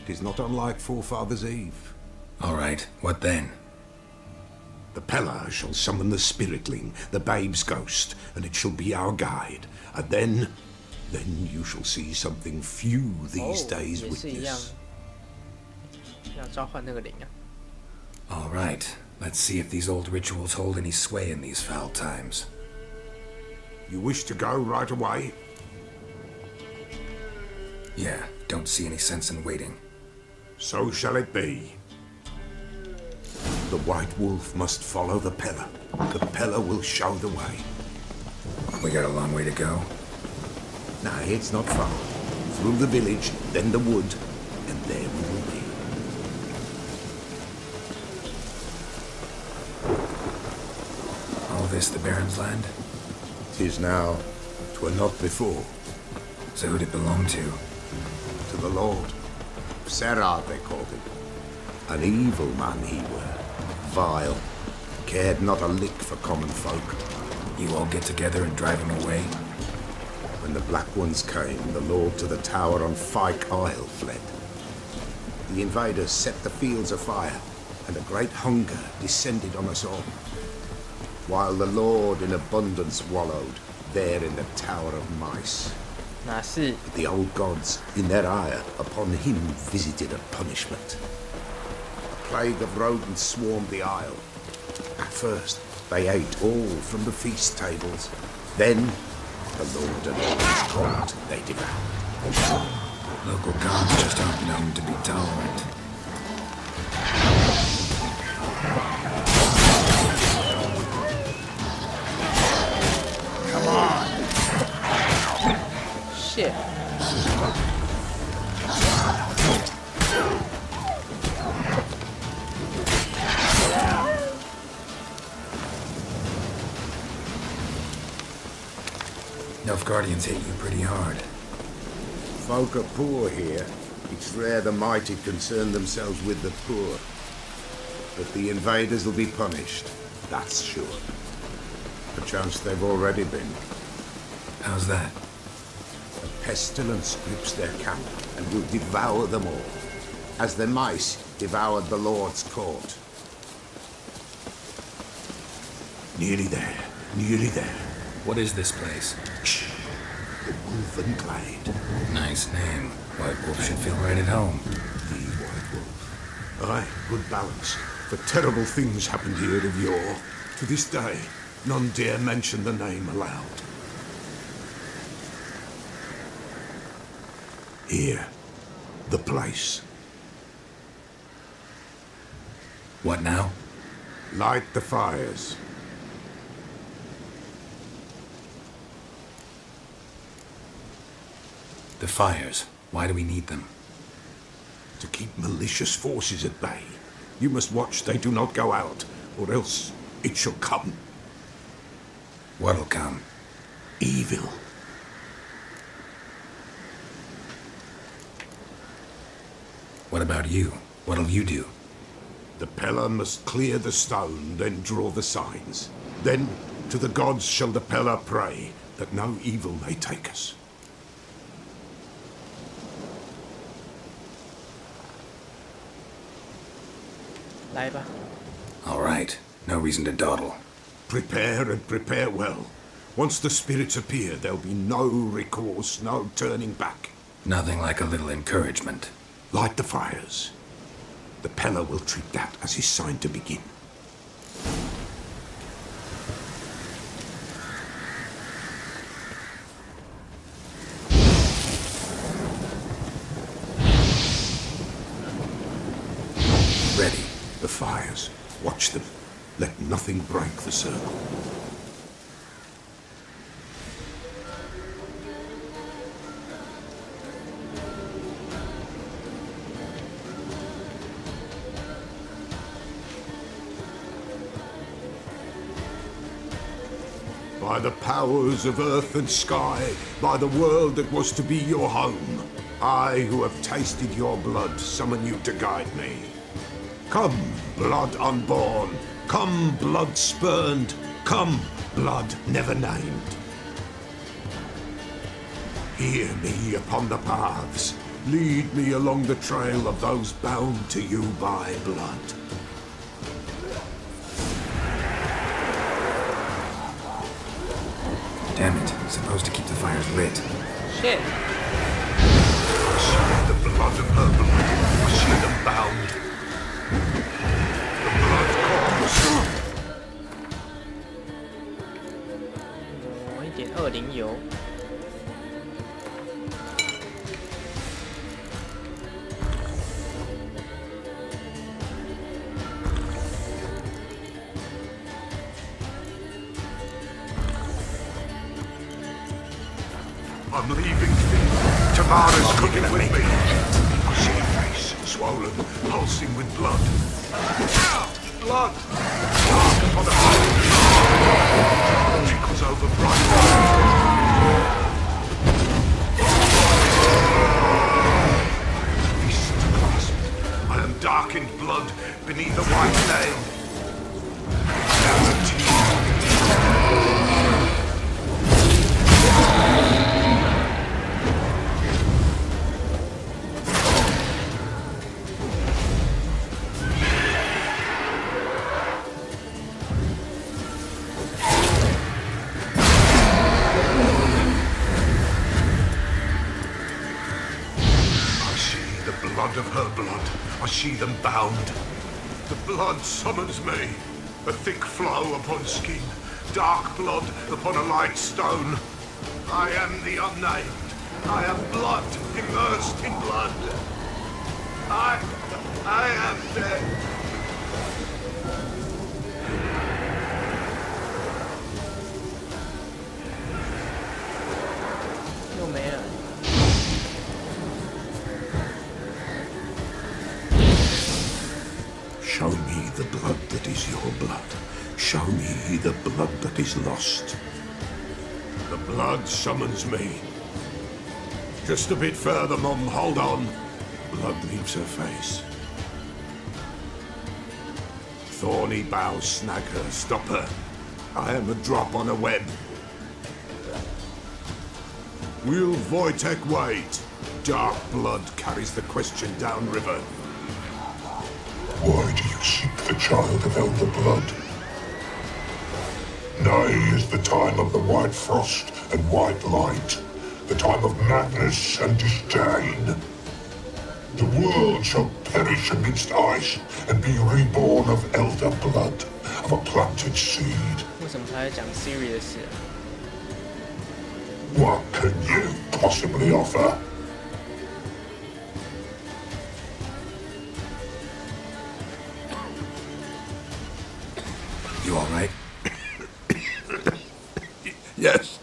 It is not unlike Forefathers' Eve. All right, what then? The Pella shall summon the spiritling, the babe's ghost, and it shall be our guide. And then you shall see something few these days witness. All right, let's see if these old rituals hold any sway in these foul times. You wish to go right away? Yeah, don't see any sense in waiting. So shall it be. The White Wolf must follow the Pella. The Pella will show the way. We got a long way to go. No, it's not far. Through the village, then the wood, and there we will be. All this the Baron's land? 'Tis now. 'Twere not before. So who'd it belong to? To the Lord. Serra, they called him. An evil man he were. Vile. Cared not a lick for common folk. You all get together and drive him away? When the Black Ones came, the Lord to the tower on Fyke Isle fled. The invaders set the fields afire, and a great hunger descended on us all. While the Lord in abundance wallowed, there in the tower of mice. But the old gods, in their ire, upon him visited a punishment. A plague of rodents swarmed the isle. At first, they ate all from the feast tables. Then, the Lord and all his court they devoured. Local gods just aren't known to be tolerant. Come on! Shit. Nilfgaardians hit you pretty hard. Folk are poor here. It's rare the mighty concern themselves with the poor. But the invaders will be punished, that's sure. Perchance they've already been. How's that? A pestilence grips their camp and will devour them all, as the mice devoured the Lord's court. Nearly there, nearly there. What is this place? Shh. The Wolven Glade. Nice name. White Wolf should feel right at home. The White Wolf. Aye, good balance. For terrible things happened here of yore. To this day, none dare mention the name aloud. Here, the place. What now? Light the fires. The fires. Why do we need them? To keep malicious forces at bay. You must watch they do not go out, or else it shall come. What'll come? Evil. What about you? What'll you do? The Pella must clear the stone, then draw the signs. Then to the gods shall the Pella pray, that no evil may take us. All right. No reason to dawdle. Prepare and prepare well. Once the spirits appear, there'll be no recourse, no turning back. Nothing like a little encouragement. Light the fires. The Pella will treat that as his sign to begin. Ready. The fires. Watch them. Let nothing break the circle. By the powers of earth and sky, by the world that was to be your home, I, who have tasted your blood, summon you to guide me. Come, blood unborn. Come, blood spurned. Come, blood never named. Hear me upon the paths. Lead me along the trail of those bound to you by blood. Damn it. Supposed to keep the fires lit. Shit. I see the blood of her blood. I see them bound. The blood calls. 抹一点20油。I'm leaving. Tamara's cooking with me. I see your face, swollen, pulsing with blood. Blood! Dark upon the trickles over bright. Fist clasped. I am darkened blood beneath the white veil. Of her blood, I see them bound. The blood summons me. A thick flow upon skin, dark blood upon a light stone. I am the unnamed. I am blood immersed in blood. I am dead.又没了。 Show me the blood that is your blood. Show me the blood that is lost. The blood summons me. Just a bit further, Mum. Hold on. Blood leaves her face. Thorny boughs snag her. Stop her. I am a drop on a web. Will Wojtek wait? Dark blood carries the question downriver. Why do you seek the child of elder blood? Nay is the time of the white frost and white light, the time of madness and disdain. The world shall perish amidst ice and be reborn of elder blood, of a planted seed. 为什么他在讲 Siri 的事？ What can you possibly offer? You all right? Yes.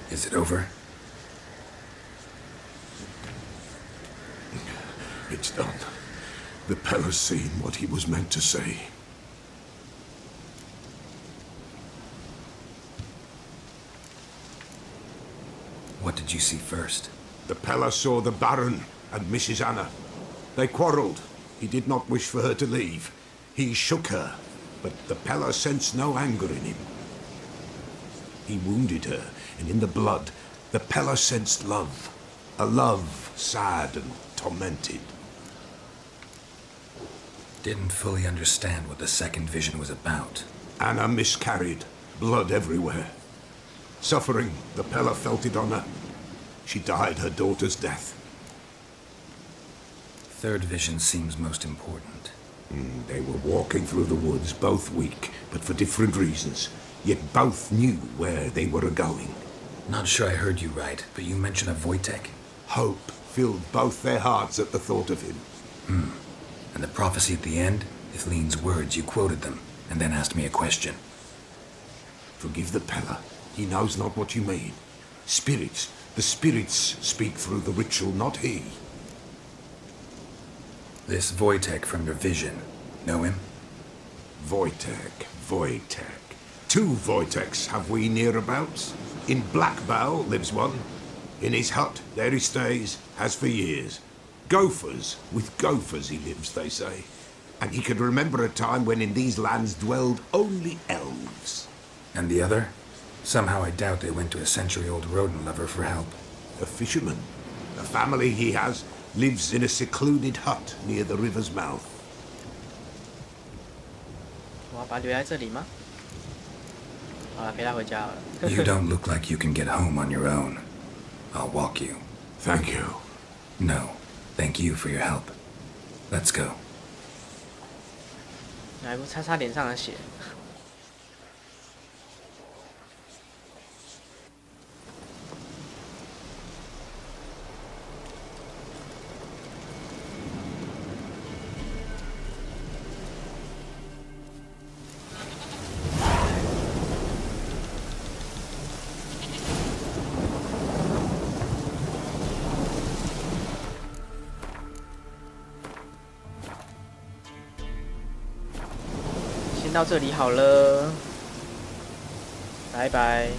Is it over? It's done. The Pella's seen what he was meant to see. What did you see first? The Pella saw the Baron and Mrs. Anna. They quarreled. He did not wish for her to leave. He shook her, but the Pella sensed no anger in him. He wounded her, and in the blood, the Pella sensed love. A love sad and tormented. Didn't fully understand what the second vision was about. Anna miscarried. Blood everywhere. Suffering, the Pella felt it on her. She died her daughter's death. Third vision seems most important. They were walking through the woods, both weak, but for different reasons. Yet both knew where they were going. Not sure I heard you right, but you mentioned a Wojtek? Hope filled both their hearts at the thought of him. And the prophecy at the end? Ithlin's words, you quoted them, and then asked me a question. Forgive the Pella. He knows not what you mean. Spirits. The spirits speak through the ritual, not he. This Wojtek from your vision, know him? Wojtek. 2 Wojteks have we nearabouts. In Blackbow lives one. In his hut, there he stays, has for years. Gophers, with gophers he lives, they say. And he could remember a time when in these lands dwelled only elves. And the other? Somehow I doubt they went to a century-old rodent lover for help. A fisherman. A family he has lives in a secluded hut near the river's mouth. 我要把它留在这里吗？好了，陪他回家好了。You don't look like you can get home on your own. I'll walk you. Thank you. No, thank you for your help. Let's go. 来，不擦擦脸上的血。先到这里好了，拜拜。